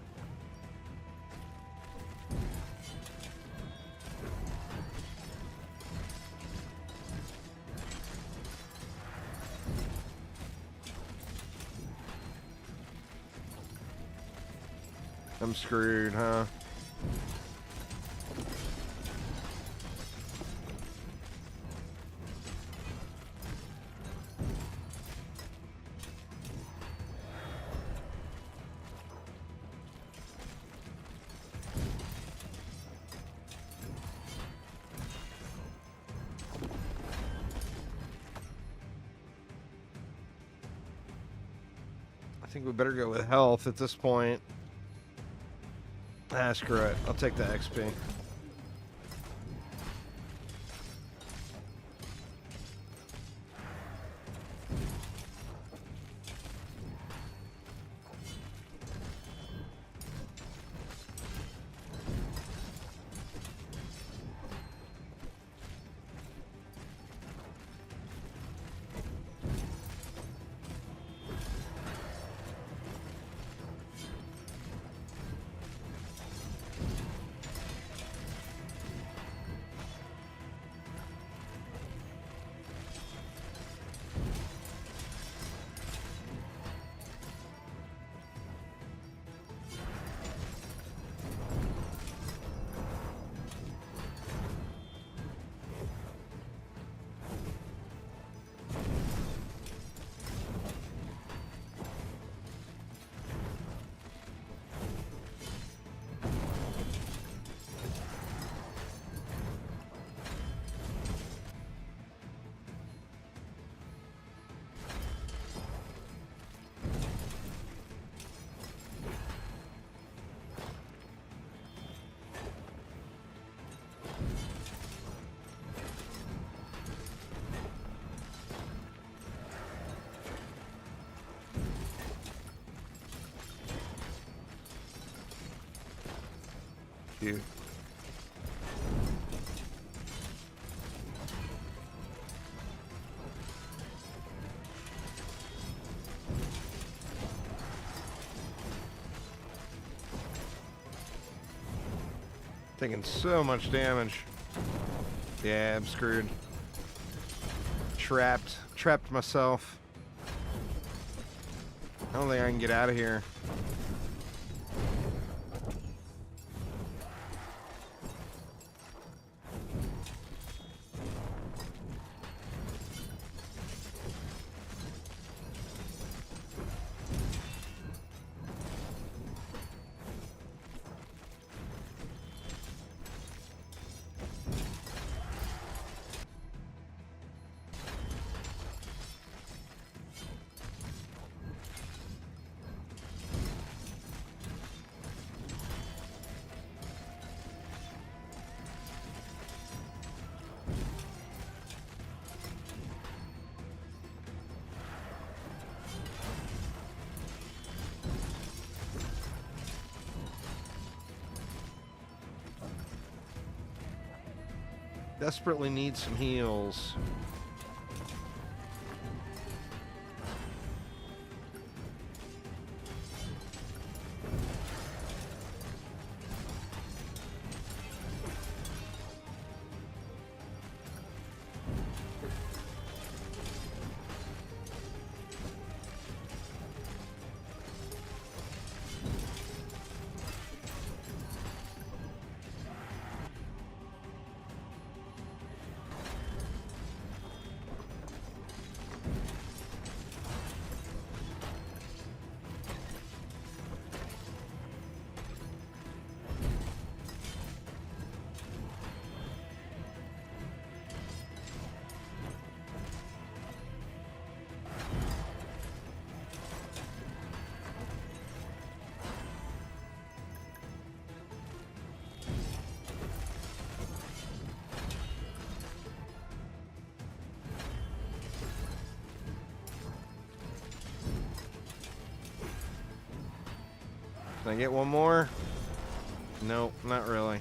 I'm screwed, huh? I think we better go with health at this point. Ah, screw it. I'll take the XP. dude. Taking so much damage. Yeah, I'm screwed. Trapped myself. I don't think I can get out of here. Desperately need some heals. Can I get one more? Nope, not really.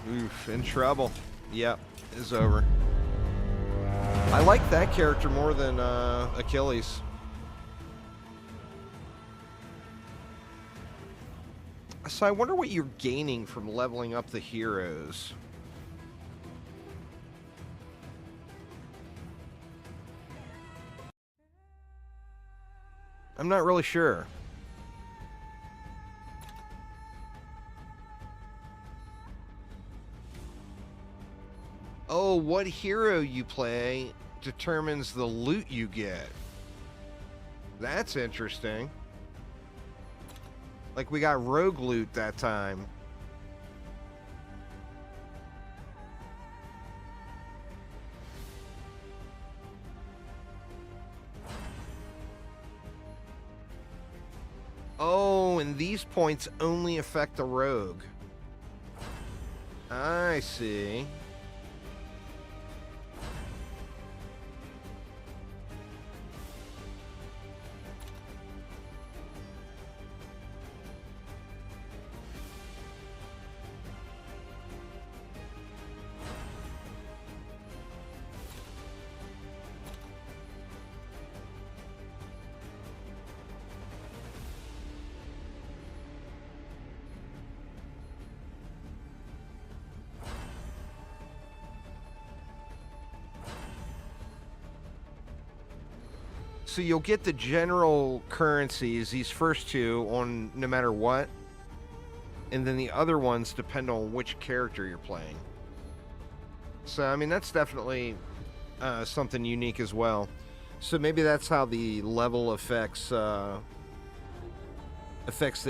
Oof, in trouble. Yep, it's over. I like that character more than Achilles. So I wonder what you're gaining from leveling up the heroes. I'm not really sure. Oh, what hero you play determines the loot you get. That's interesting. Like, we got rogue loot that time. Oh, and these points only affect the rogue. I see. So you'll get the general currencies, these first two, on no matter what. And then the other ones depend on which character you're playing. So, I mean, that's definitely something unique as well. So maybe that's how the level affects the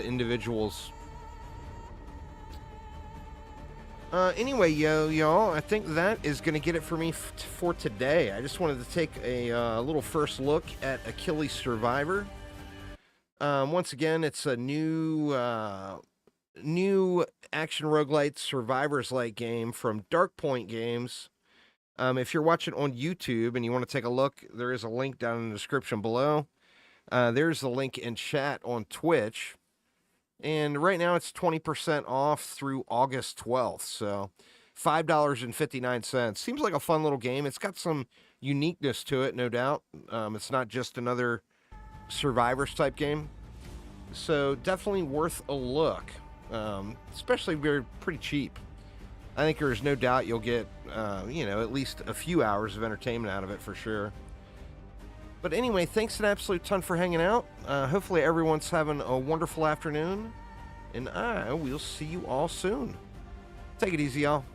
individuals. Anyway, y'all, I think that is going to get it for me for today. I just wanted to take a little first look at Achilles Survivor. Once again, it's a new new action roguelite survivors like game from Dark Point Games. If you're watching on YouTube and you want to take a look, there is a link down in the description below. There's the link in chat on Twitch. And right now it's 20% off through August 12th. So $5.59. Seems like a fun little game. It's got some uniqueness to it, no doubt. It's not just another Survivors type game. So definitely worth a look, especially if you're pretty cheap. I think there's no doubt you'll get, at least a few hours of entertainment out of it for sure. But anyway, thanks an absolute ton for hanging out. Hopefully everyone's having a wonderful afternoon, and I will see you all soon. Take it easy, y'all.